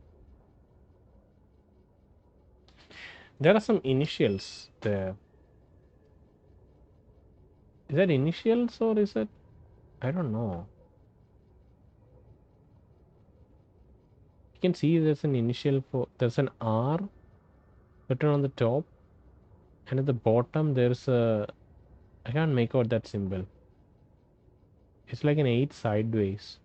There are some initials there. Is that initials or is it? I don't know. You can see there's an initial for, there's an R written on the top, and at the bottom there's a, I can't make out that symbol. It's like an 8 sideways.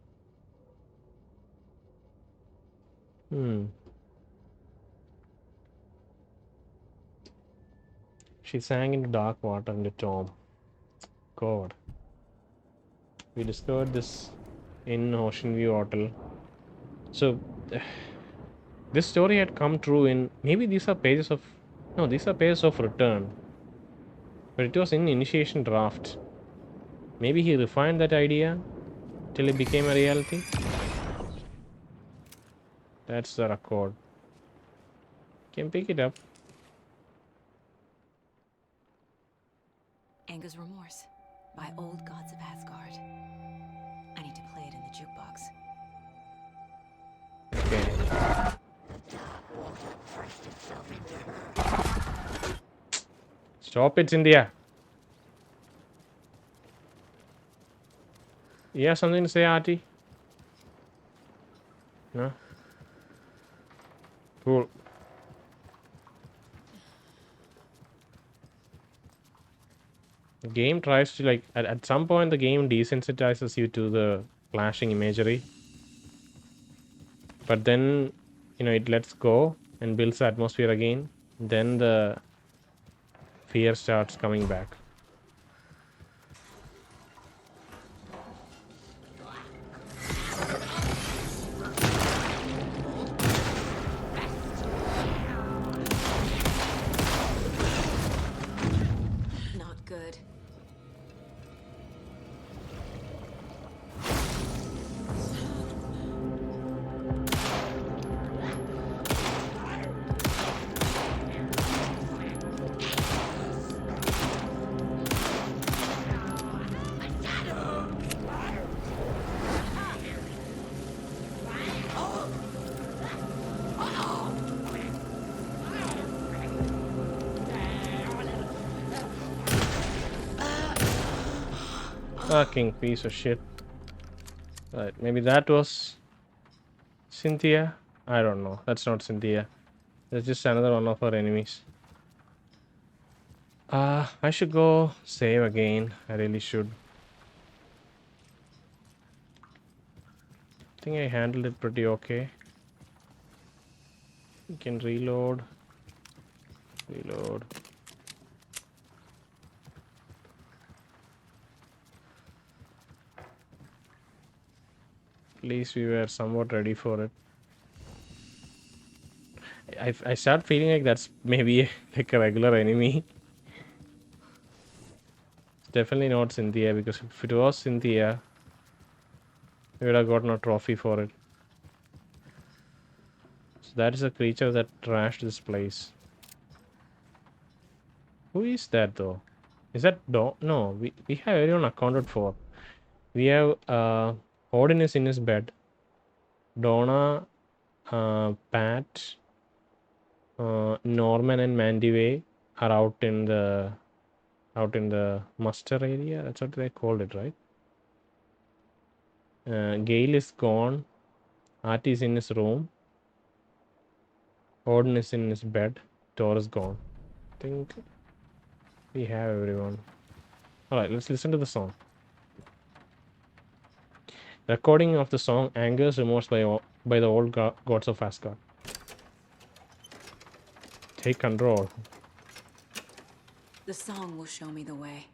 She sank into dark water into Tom. God. We discovered this in Ocean View Hotel. So, this story had come true in, maybe these are pages of, no, these are pages of Return. But it was in Initiation Draft. Maybe he refined that idea till it became a reality. That's the record. Can pick it up. Anger's Remorse by Old Gods of Asgard. I need to play it in the jukebox. Okay. Stop it, Cynthia. You have something to say, Ahti? No? Cool. The game tries to, like, at some point the game desensitizes you to the flashing imagery. But then, it lets go and builds the atmosphere again. Then the fear starts coming back. Not good. Fucking piece of shit. Right, maybe that was Cynthia. I don't know. That's not Cynthia. That's just another one of her enemies. I should go save again. I really should. I think I handled it pretty okay. You can reload. Reload. At least we were somewhat ready for it. I start feeling like that's maybe like a regular enemy. Definitely not Cynthia, because if it was Cynthia, we would have gotten a trophy for it. So that is a creature that trashed this place. Who is that though? Is that No, we have everyone accounted for. We have Odin is in his bed. Donna, Pat, Norman and Mandivay are out in the muster area. That's what they called it, right? Gail is gone. Ahti is in his room. Odin is in his bed. Tor is gone. I think we have everyone. Alright, let's listen to the song. Recording of the song Anger's Remorse by the old Gods of Asgard. Take control. The song will show me the way.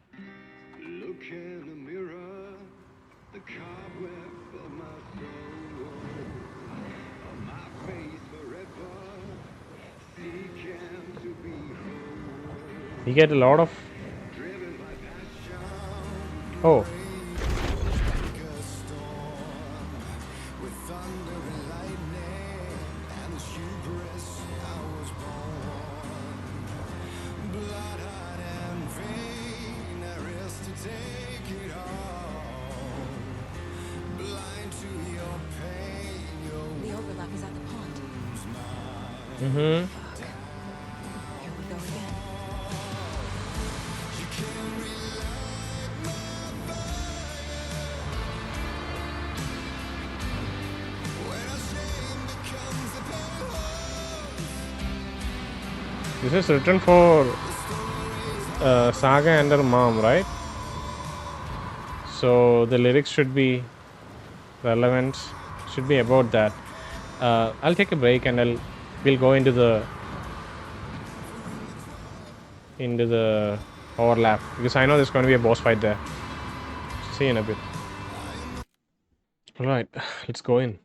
Look in the mirror, the cobweb of my soul, on my face forever, seeking to be whole. We get a lot of... Driven by passion, Oh. like a storm, with thunder and lightning, and the hubris I was born. Blood, heart, and vein, I risk to take it all. Blind to your pain, your The overlap is at the pond. Mm-hmm. Fuck. Here we go again. This is written for Saga and her mom, right? So the lyrics should be relevant, should be about that. I'll take a break and we'll go into the overlap, because I know there's going to be a boss fight there. See you in a bit. Alright, let's go in.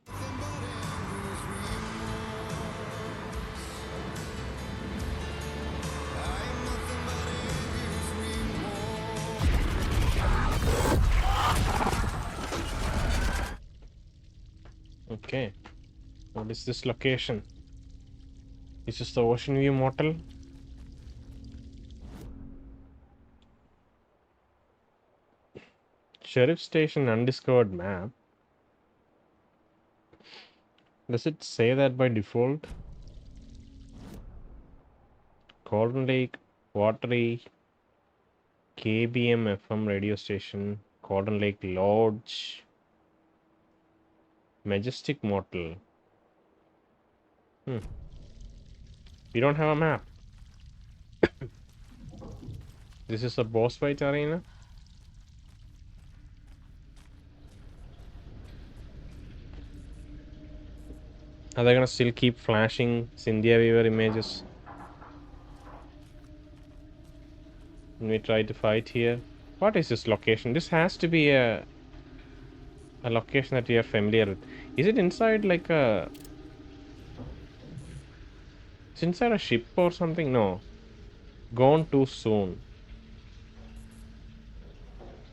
Okay, what is this location? Is this the Ocean View Motel? Sheriff Station undiscovered map. Does it say that by default? Golden Lake, Watery, KBM FM radio station, Golden Lake Lodge, Majestic Motel. We don't have a map. This is a boss fight arena. Are they gonna still keep flashing Cynthia Weaver images when we try to fight here? What is this location? This has to be a location that we are familiar with. Is it inside like a... It's inside a ship or something? No. Gone too soon.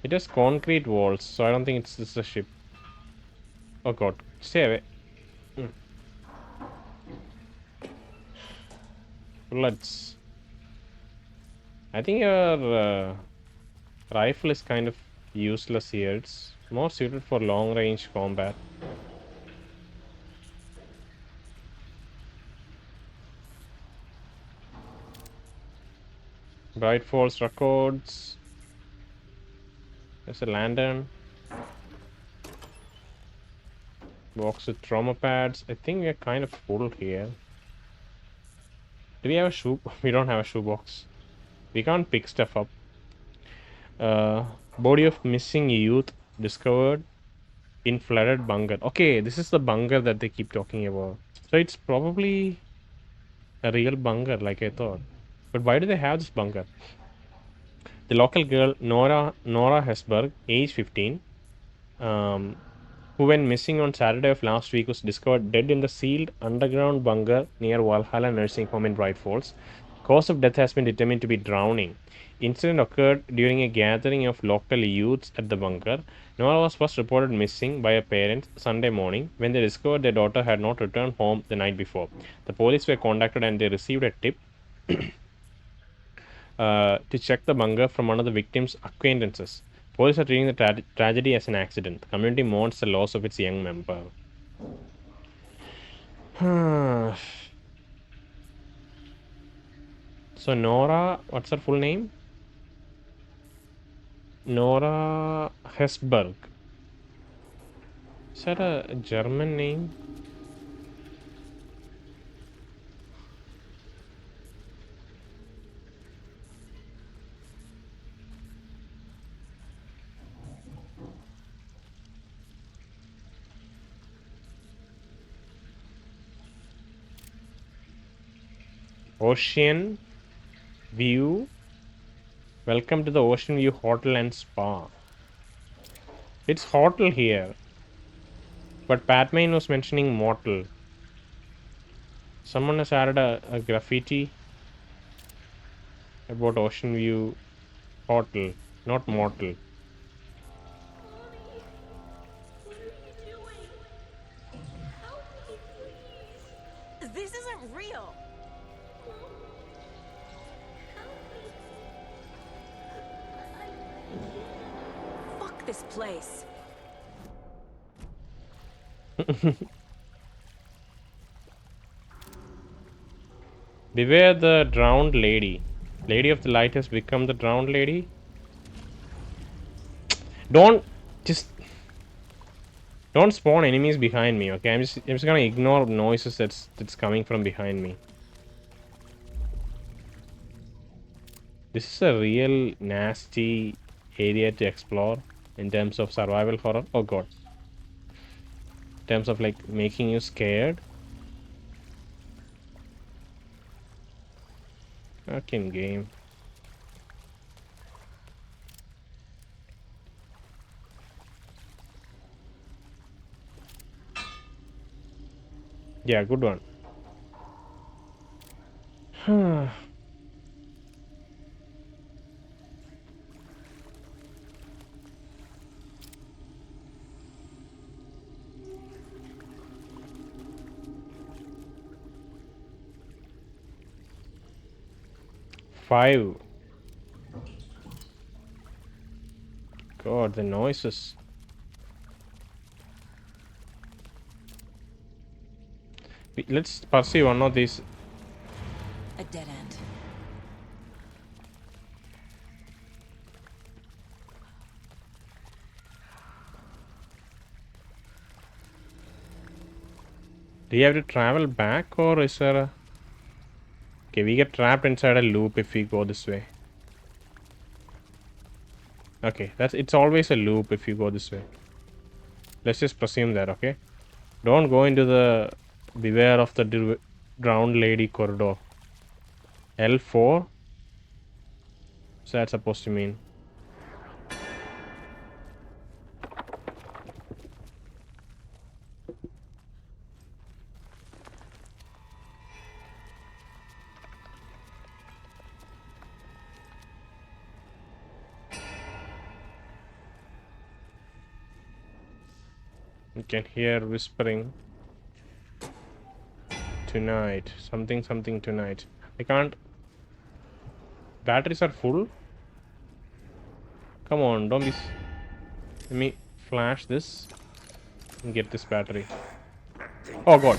It has concrete walls, so I don't think this is a ship. Oh god. Stay away. Bullets. I think your rifle is kind of useless here. It's more suited for long range combat. Bright Falls Records. There's a lantern. Box with trauma pads. I think we are kind of full here. Do we have a shoe? We don't have a shoebox. We can't pick stuff up. Body of missing youth discovered in flooded bunker. Okay, this is the bunker that they keep talking about. So it's probably a real bunker like I thought. But why do they have this bunker? The local girl Norah Hesberg, age 15, who went missing on Saturday of last week, was discovered dead in the sealed underground bunker near Valhalla nursing home in Bright Falls. Cause of death has been determined to be drowning. Incident occurred during a gathering of local youths at the bunker. Norah was first reported missing by her parents Sunday morning when they discovered their daughter had not returned home the night before. The police were contacted and they received a tip to check the bunker from one of the victim's acquaintances. Police are treating the tragedy as an accident. The community mourns the loss of its young member. So Norah, what's her full name? Norah Hesberg. Is that a German name? Ocean View. Welcome to the Ocean View Hotel and Spa. It's hotel here. But Batman was mentioning motel. Someone has added a graffiti about Ocean View Hotel, not motel. This isn't real. Fuck this place. Beware the drowned lady. Lady of the Light has become the drowned lady. Don't spawn enemies behind me, okay? I'm just gonna ignore noises that's coming from behind me. This is a real nasty area to explore in terms of survival horror. Oh god. In terms of like making you scared. Fucking game. Yeah, good one. 5. God, the noises. Let's pursue one of these. A dead end. Do you have to travel back, or is there a... Okay, we get trapped inside a loop if we go this way. Okay, it's always a loop if you go this way. Let's just presume that, okay? Don't go into the beware of the drowned lady corridor. L4? What's that supposed to mean? You can hear whispering. Tonight. Something tonight. I can't... Batteries are full? Come on, don't be... Let me flash this and get this battery. Oh god.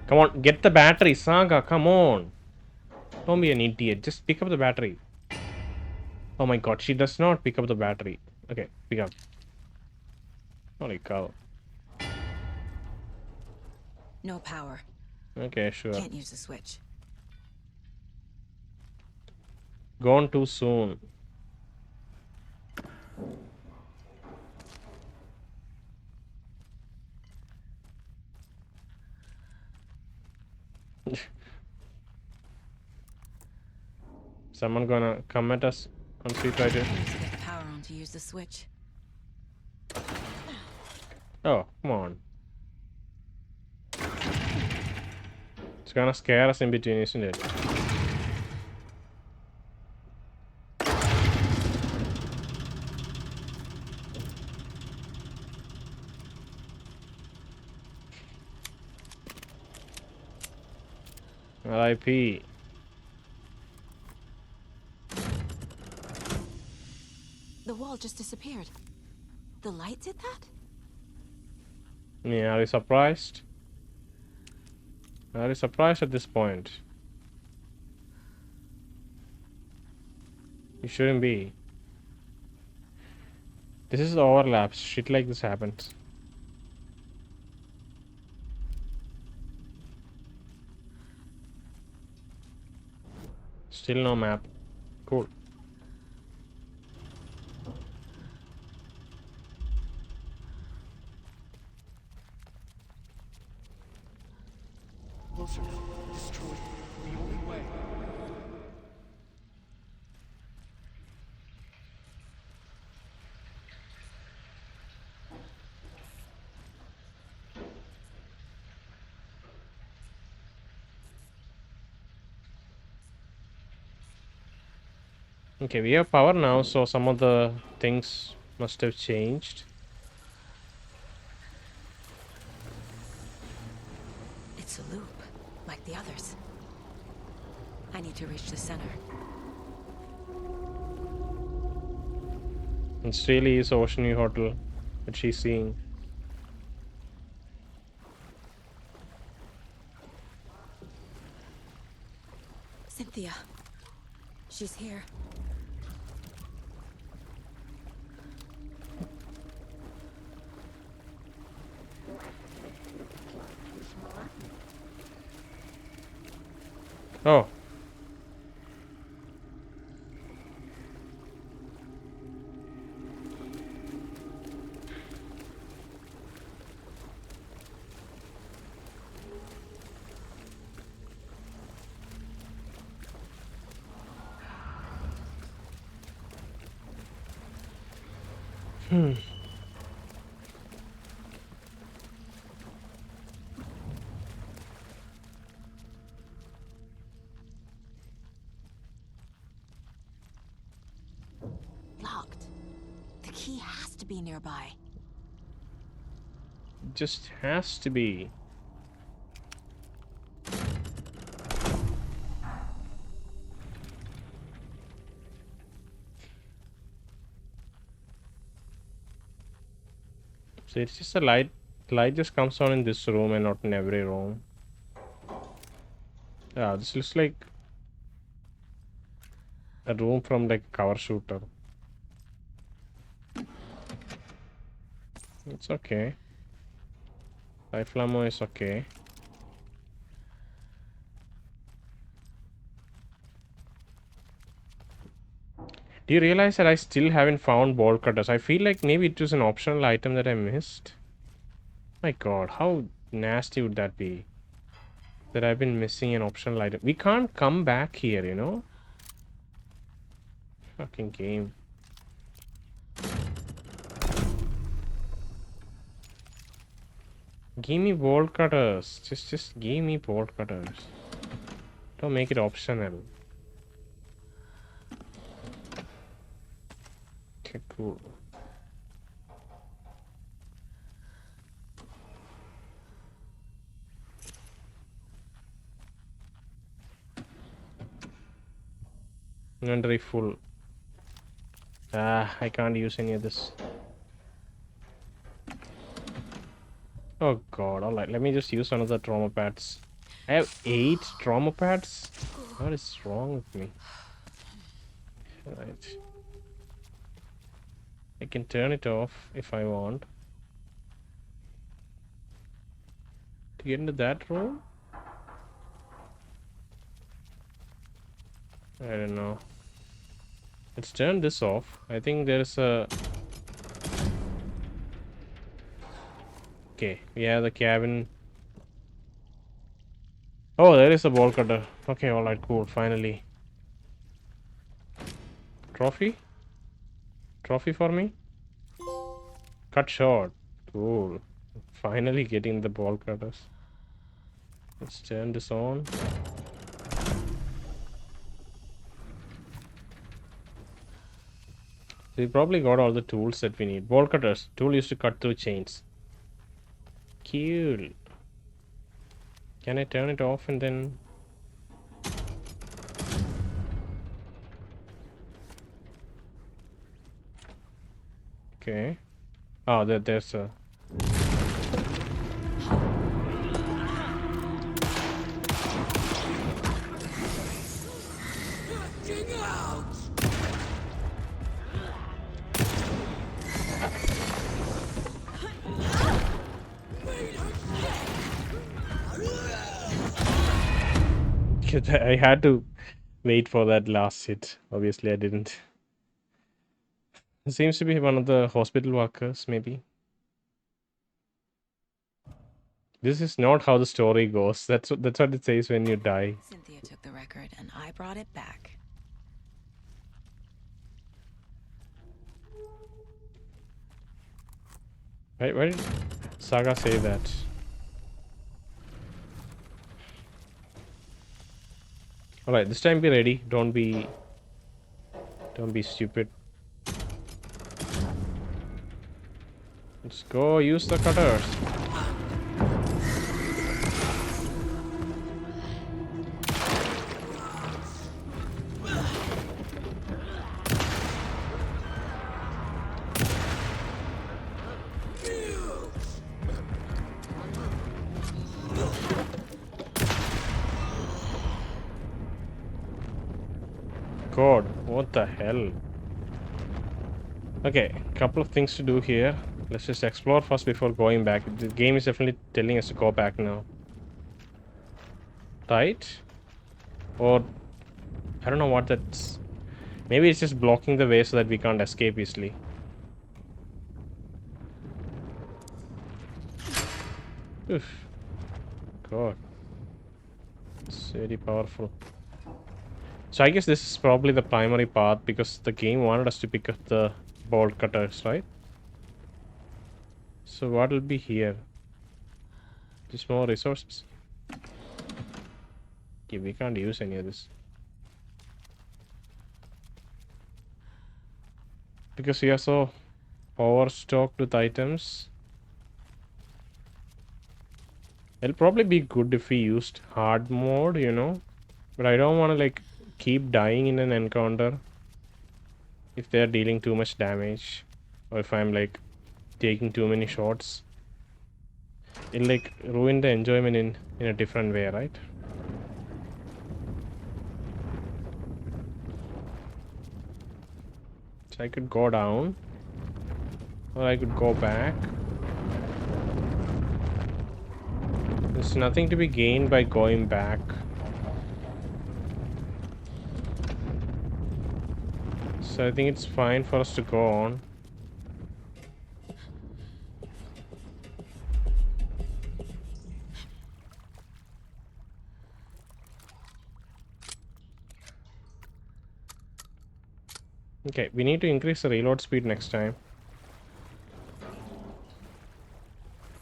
Come on, get the battery, Saga, come on. Don't be an idiot, just pick up the battery. Oh my god, she does not pick up the battery. Okay, pick up. Holy cow. No power. Okay, sure. Can't use the switch. Gone too soon. Someone gonna come at us once we try to... Get the power on to use the switch. Oh, come on. It's gonna scare us in between, isn't it? RIP. The wall just disappeared. The light did that? Yeah, are you surprised? Are you surprised at this point? You shouldn't be. This is overlaps. Shit like this happens. Still no map. Cool. Closer. Destroy. The only way. Okay, we have power now, so some of the things must have changed. It's a loop, like the others. I need to reach the center. It's really is Ocean View Hotel that she's seeing. Cynthia. She's here. Oh. Locked. The key has to be nearby. Just has to be. So it's just a light. Light just comes on in this room and not in every room. Yeah, this looks like a room from like a cover shooter. It's okay. Rifle ammo is okay. Do you realize that I still haven't found bolt cutters? I feel like maybe it was an optional item that I missed. My god, how nasty would that be? That I've been missing an optional item. We can't come back here, you know? Fucking game. Give me bolt cutters. Just give me bolt cutters. Don't make it optional. Okay, cool. Inventory full. I can't use any of this. Oh god, alright, let me just use another trauma pads. I have 8 trauma pads? What is wrong with me? Right. I can turn it off if I want. To get into that room? I don't know. Let's turn this off. I think there's a... Okay, we have the cabin. Oh, there is a bolt cutter. Okay, alright, cool, finally. Trophy? Trophy for me? Cut short. Cool. Finally getting the ball cutters. Let's turn this on. So we probably got all the tools that we need. Ball cutters. Tool used to cut through chains. Cool. Can I turn it off and then... Okay. Oh, there's a... I had to wait for that last hit. Obviously, I didn't. It seems to be one of the hospital workers, maybe. This is not how the story goes. That's what it says when you die. Cynthia took the record and I brought it back. Why did Saga say that? Alright, this time be ready. Don't be stupid. Let's go use the cutters. God, what the hell? Okay, couple of things to do here. Let's just explore first before going back. The game is definitely telling us to go back now. Right? Or I don't know what that's... Maybe it's just blocking the way so that we can't escape easily. Oof. God. It's very powerful. So I guess this is probably the primary path because the game wanted us to pick up the bolt cutters, right? So what will be here? Just more resources. Okay, we can't use any of this. Because we are so overstocked with items. It'll probably be good if we used hard mode, you know. But I don't want to like keep dying in an encounter if they're dealing too much damage. Or if I'm like taking too many shots. It'll like ruin the enjoyment in a different way, right? So I could go down. Or I could go back. There's nothing to be gained by going back. So I think it's fine for us to go on. Okay, we need to increase the reload speed next time.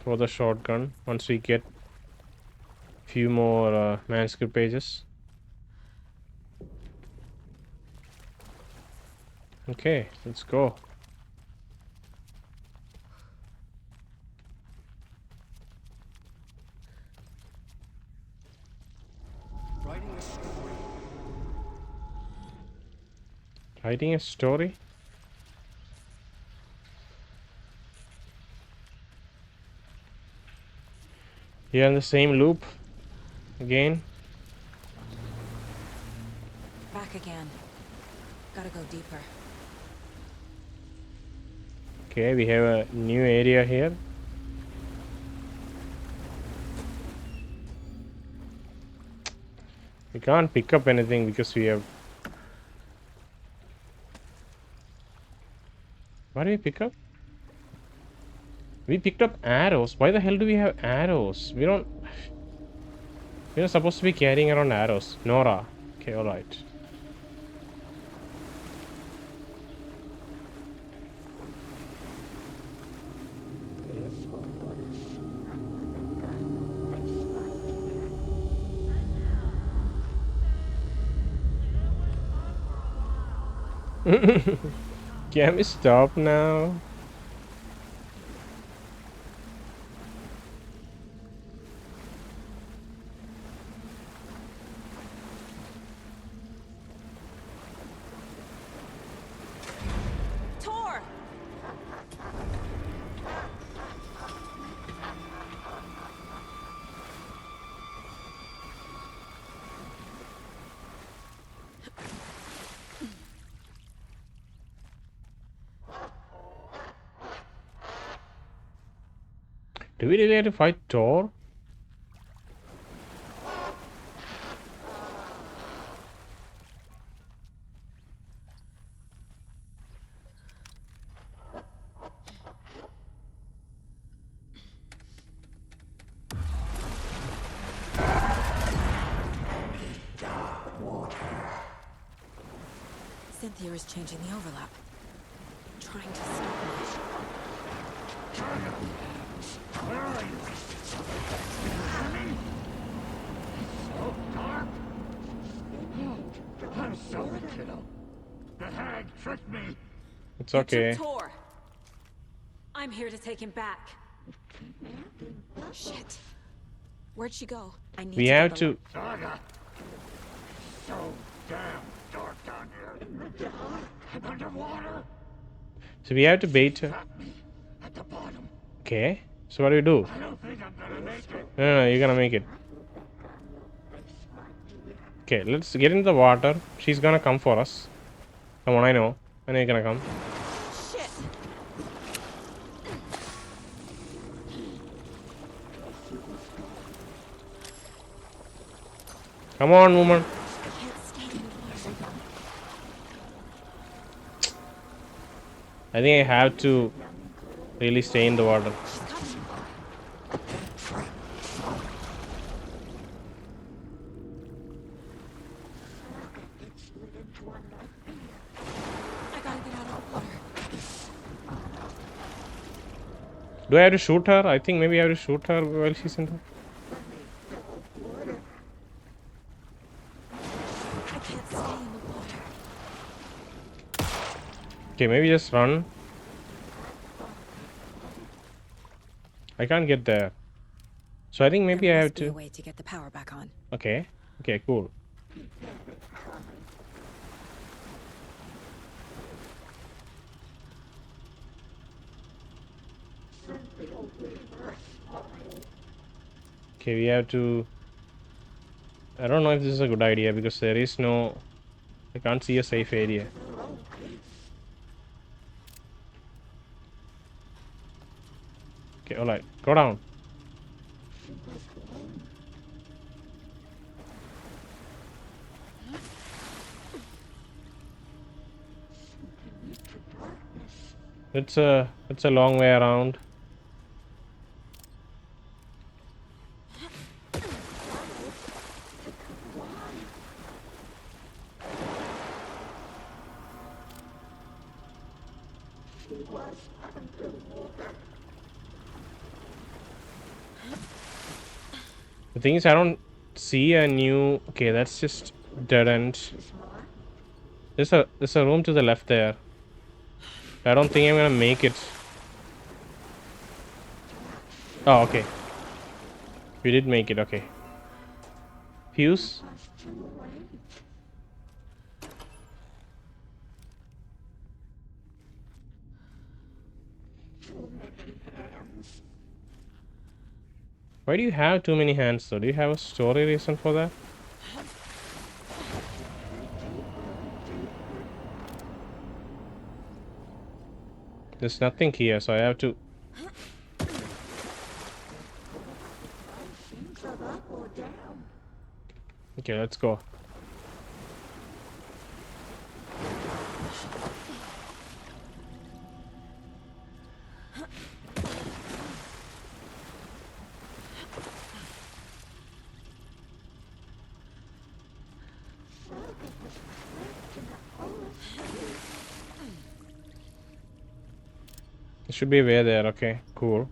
For the shotgun, once we get few more manuscript pages. Okay, let's go. Writing a story. Writing a story? Here in the same loop again. Back again. Gotta go deeper. Okay, we have a new area here. We can't pick up anything because we have... What do we pick up? We picked up arrows. Why the hell do we have arrows? We're not supposed to be carrying around arrows. Norah. Okay, alright. Can we stop now? Tor! Do we really have to fight Tor? Cynthia is changing the overlap. Trying to stop me. Where are you? So dark. I'm sorry, kiddo. The hag tricked me. It's okay. Tor. I'm here to take him back. Shit. Where'd she go? I need We to have get to. Saga. So damn dark down here. And underwater. So we have to bait her. Got me at the bottom. Okay. So what do we do? I don't think I'm gonna make it. No, you're gonna make it. Okay, let's get into the water. She's gonna come for us. Come on, I know. I know you're gonna come. Shit. Come on, woman. I can't stay in the water. I think I have to really stay in the water. She's coming. I gotta get out of the water. Do I have to shoot her? I think maybe I have to shoot her while she's in there. I can't stay in the water. Okay, maybe just run. I can't get there. So I think maybe I There have must be a to. way to get the power back on. Okay. Okay, cool. Okay, we have to. I don't know if this is a good idea because there is no. I can't see a safe area. Okay, alright. Go down. It's a long way around. The thing is, I don't see a new. Okay, that's just dead end. There's a room to the left there. I don't think I'm gonna make it. Oh, okay. We did make it. Okay. Fuse. Why do you have too many hands though? Do you have a story reason for that? There's nothing here, so I have to. Okay, let's go. There should be a way there. Okay, cool.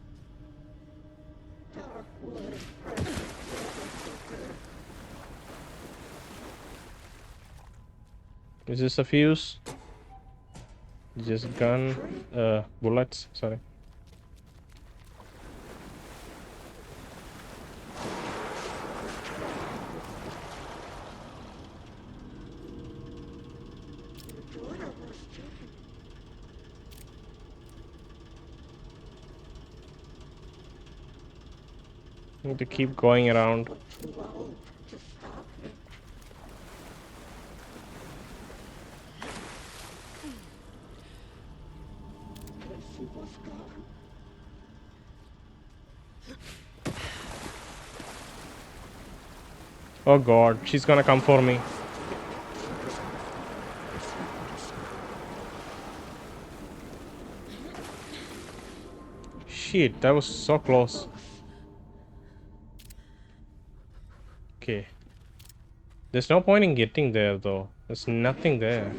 Is this a fuse? Just gun, bullets. Sorry. Need to keep going around. Oh god, she's gonna come for me. Shit, that was so close. Okay. There's no point in getting there though. There's nothing there.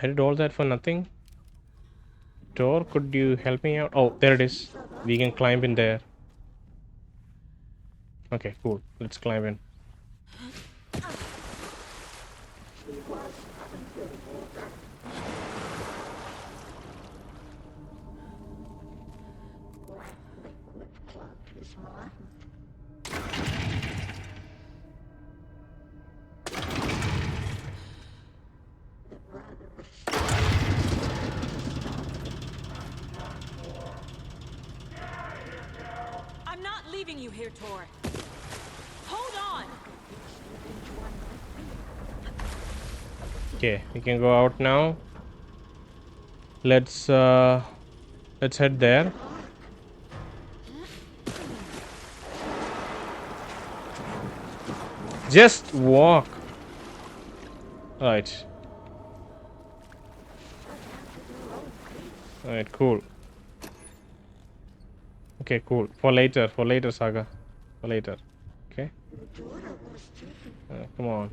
I did all that for nothing. Tor, could you help me out? Oh, there it is. We can climb in there. Okay, cool. Let's climb in. I'm not leaving you here, Tor. Hold on. Okay, we can go out now. Let's head there. Just walk. Alright. Alright, cool. Okay, cool. For later, Saga. For later. Okay? Come on.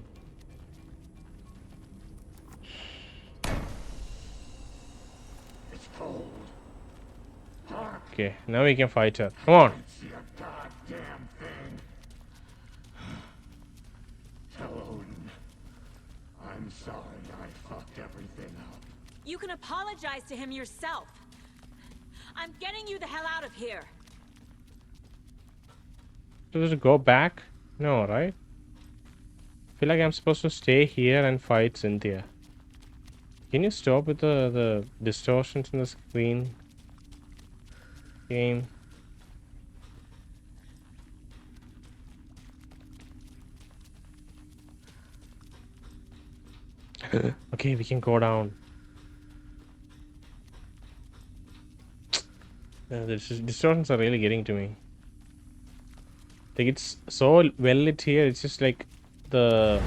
Okay, now we can fight her. Come on. See a goddamn thing. Tell Odin. I'm sorry I fucked everything up. You can apologize to him yourself. I'm getting you the hell out of here. Does it go back? No, right? I feel like I'm supposed to stay here and fight Cynthia. Can you stop with the distortions in the screen? Game. Okay, we can go down. The distortions are really getting to me. Like, it's so well lit here, it's just like the...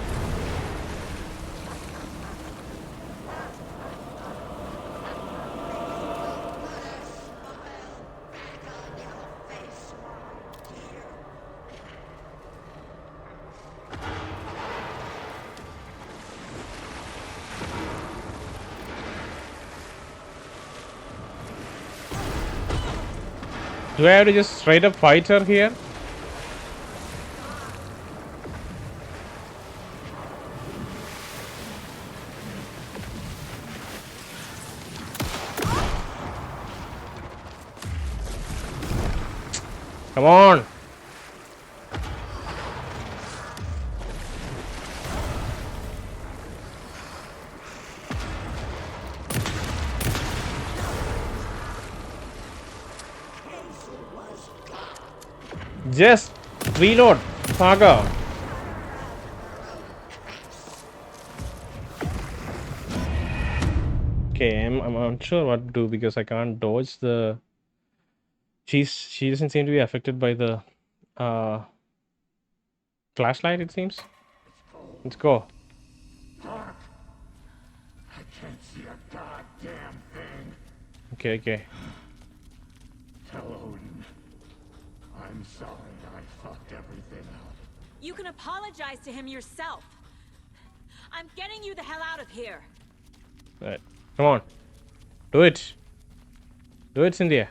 Do I have to just straight up fight her here? Come on! Just reload, Saga. Okay, I'm unsure what to do because I can't dodge the. She doesn't seem to be affected by the flashlight. It seems. Let's go. Hark! I can't see a goddamn thing. Okay. Tell Odin. I'm sorry I fucked everything up. You can apologize to him yourself. I'm getting you the hell out of here. Right. Come on. Do it. Do it, Cynthia.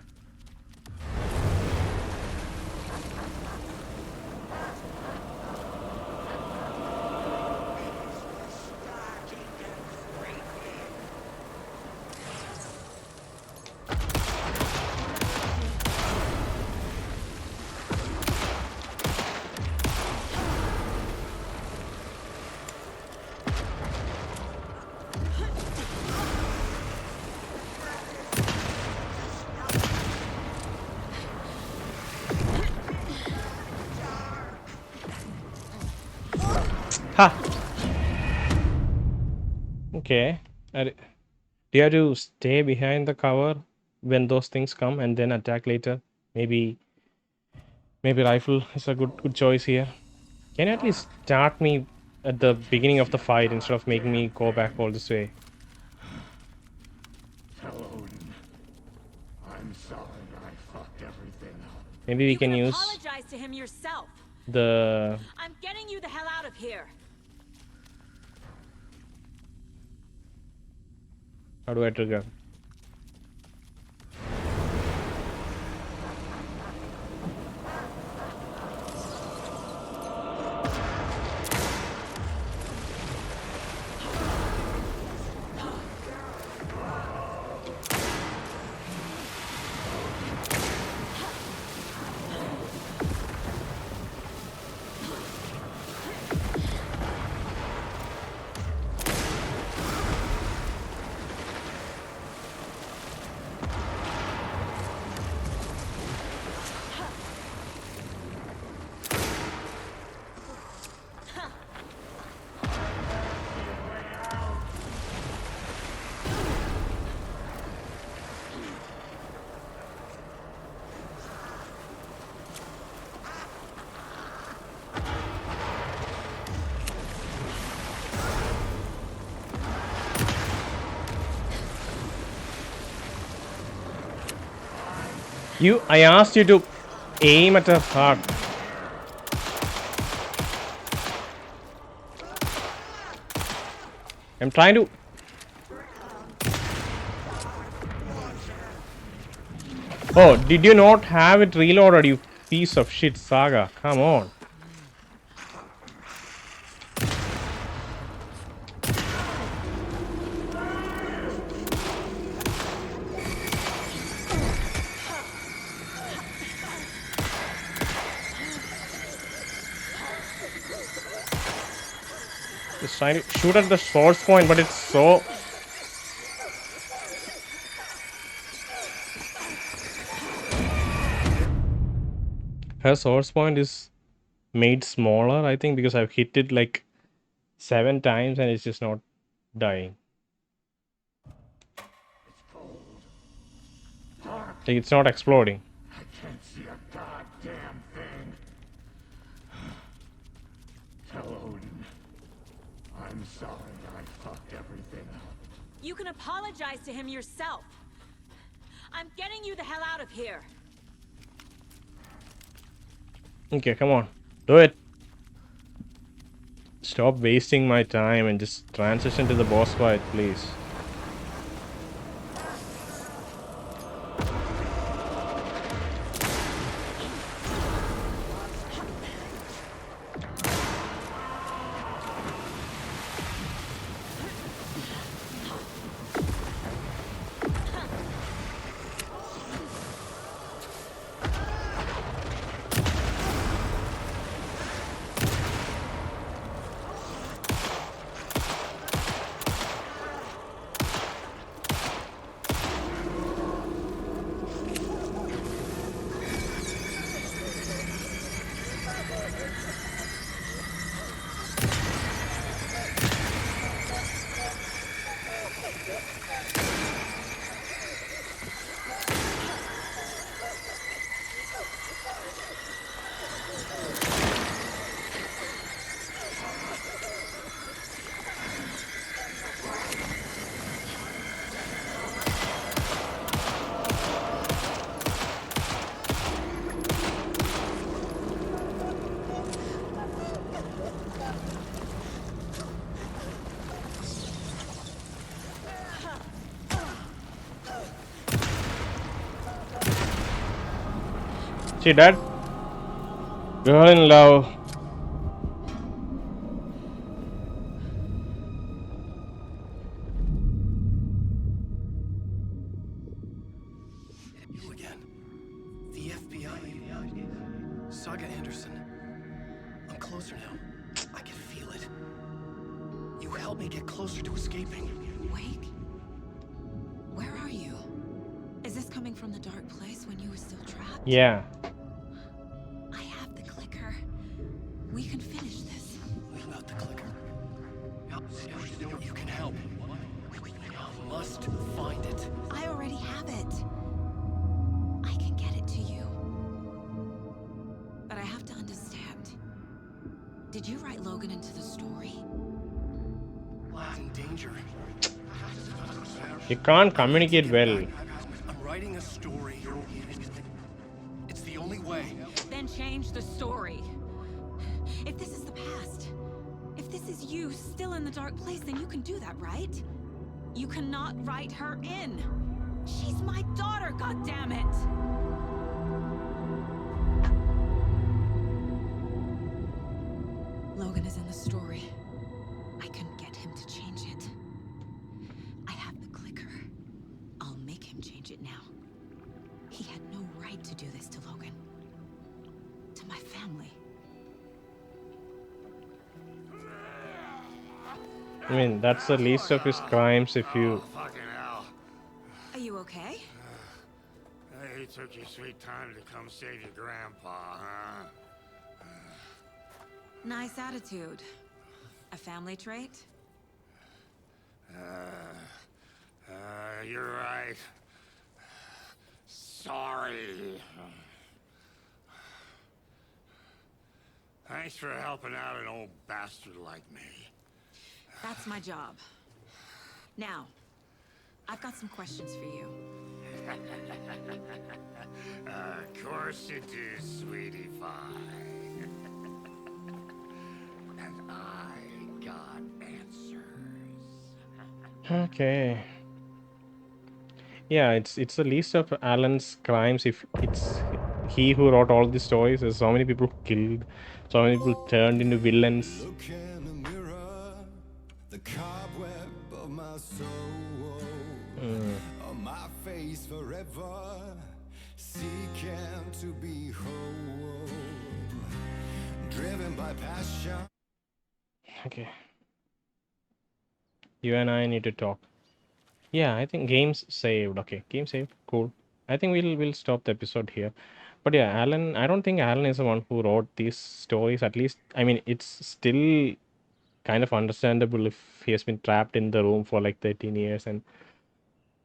Ha! Okay. Do you have to stay behind the cover when those things come and then attack later? Maybe rifle is a good choice here. Can you at least start me at the beginning of the fight instead of making me go back all this way? Tell Odin. I'm sorry I fucked everything up. Maybe we You can use apologize to him yourself. the... I'm getting you the hell out of here. How do I trigger? I asked you to aim at her heart. I'm trying to... Oh, did you not have it reloaded, you piece of shit, Saga? Come on. Just trying to shoot at the source point, but it's so... Her source point is made smaller, I think, because I've hit it like 7 times and it's just not dying. Like it's not exploding. I can't see a goddamn thing. Tell Odin. I'm sorry I fucked everything up. You can apologize to him yourself. I'm getting you the hell out of here. Okay, come on. Do it. Stop wasting my time and just transition to the boss fight, please. See that? Girl in love. You again. The FBI. Saga Anderson. I'm closer now. I can feel it. You helped me get closer to escaping. Wait. Where are you? Is this coming from the dark place when you were still trapped? Yeah. I have the clicker. We can finish this. Without the clicker. Did you write Logan into the story? He's in danger. You can't communicate well. I'm writing a story. It's the only way. Then change the story. If this is the past, if this is you still in the dark place, then you can do that, right? You cannot write her in. She's my daughter, goddammit! Logan is in the story. I can get him to change it. I have the clicker. I'll make him change it now. He had no right to do this to Logan. To my family. I mean, that's the least of his crimes if you... Fucking hell. Are you okay? You took your sweet time to come save your grandpa, huh? Nice attitude. A family trait? You're right. Sorry. Thanks for helping out an old bastard like me. That's my job. Now, I've got some questions for you. Of course you do, sweetie pie. And I got answers. Okay. Yeah, it's the least of Alan's crimes if it's he who wrote all the stories. There's so many people killed, so many people turned into villains. Look in the mirror, the cobweb of my soul, on my face forever, seeking to be whole, driven by passion. Okay. You and I need to talk. Yeah, I think games saved. Okay, game saved. Cool. I think we'll stop the episode here. But yeah, Alan, I don't think Alan is the one who wrote these stories. At least, I mean, it's still kind of understandable if he has been trapped in the room for like 13 years and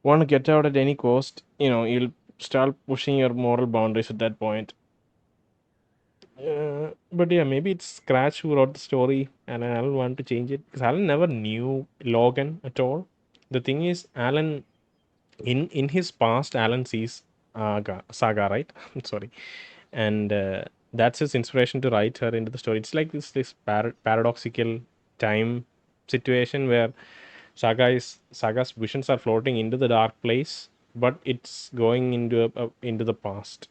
want to get out at any cost. You know, you'll start pushing your moral boundaries at that point. But yeah, maybe it's Scratch who wrote the story and Alan wanted to change it because Alan never knew Logan at all. The thing is, Alan, in his past, Alan sees Saga, right? Sorry, and that's his inspiration to write her into the story. It's like this paradoxical time situation where Saga's visions are floating into the dark place, but it's going into the past.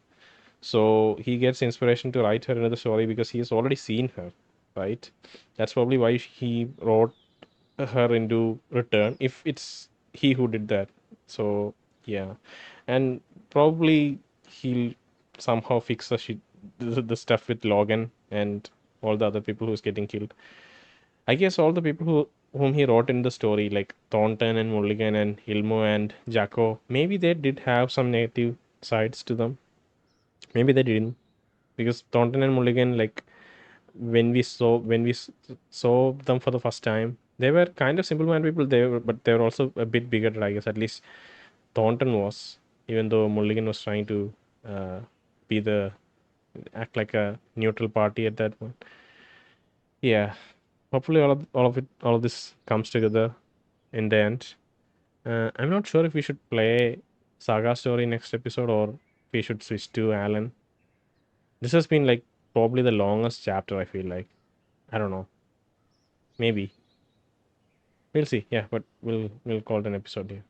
So he gets inspiration to write her into the story because he has already seen her, right? That's probably why he wrote her into Return, if it's he who did that. So yeah, and probably he'll somehow fix the stuff with Logan and all the other people who's getting killed. I guess all the people whom he wrote in the story, like Thornton and Mulligan and Hilmo and Jacko, maybe they did have some negative sides to them. Maybe they didn't, because Thornton and Mulligan, like when we saw them for the first time, they were kind of simple-minded people. But they were also a bit bigger, I guess. At least Thornton was, even though Mulligan was trying to uh, be the act like a neutral party at that point. Yeah, hopefully all of this comes together in the end. I'm not sure if we should play Saga story next episode or we should switch to Alan. This has been like probably the longest chapter, I feel like. I don't know. Maybe. We'll see. Yeah, but we'll call it an episode here.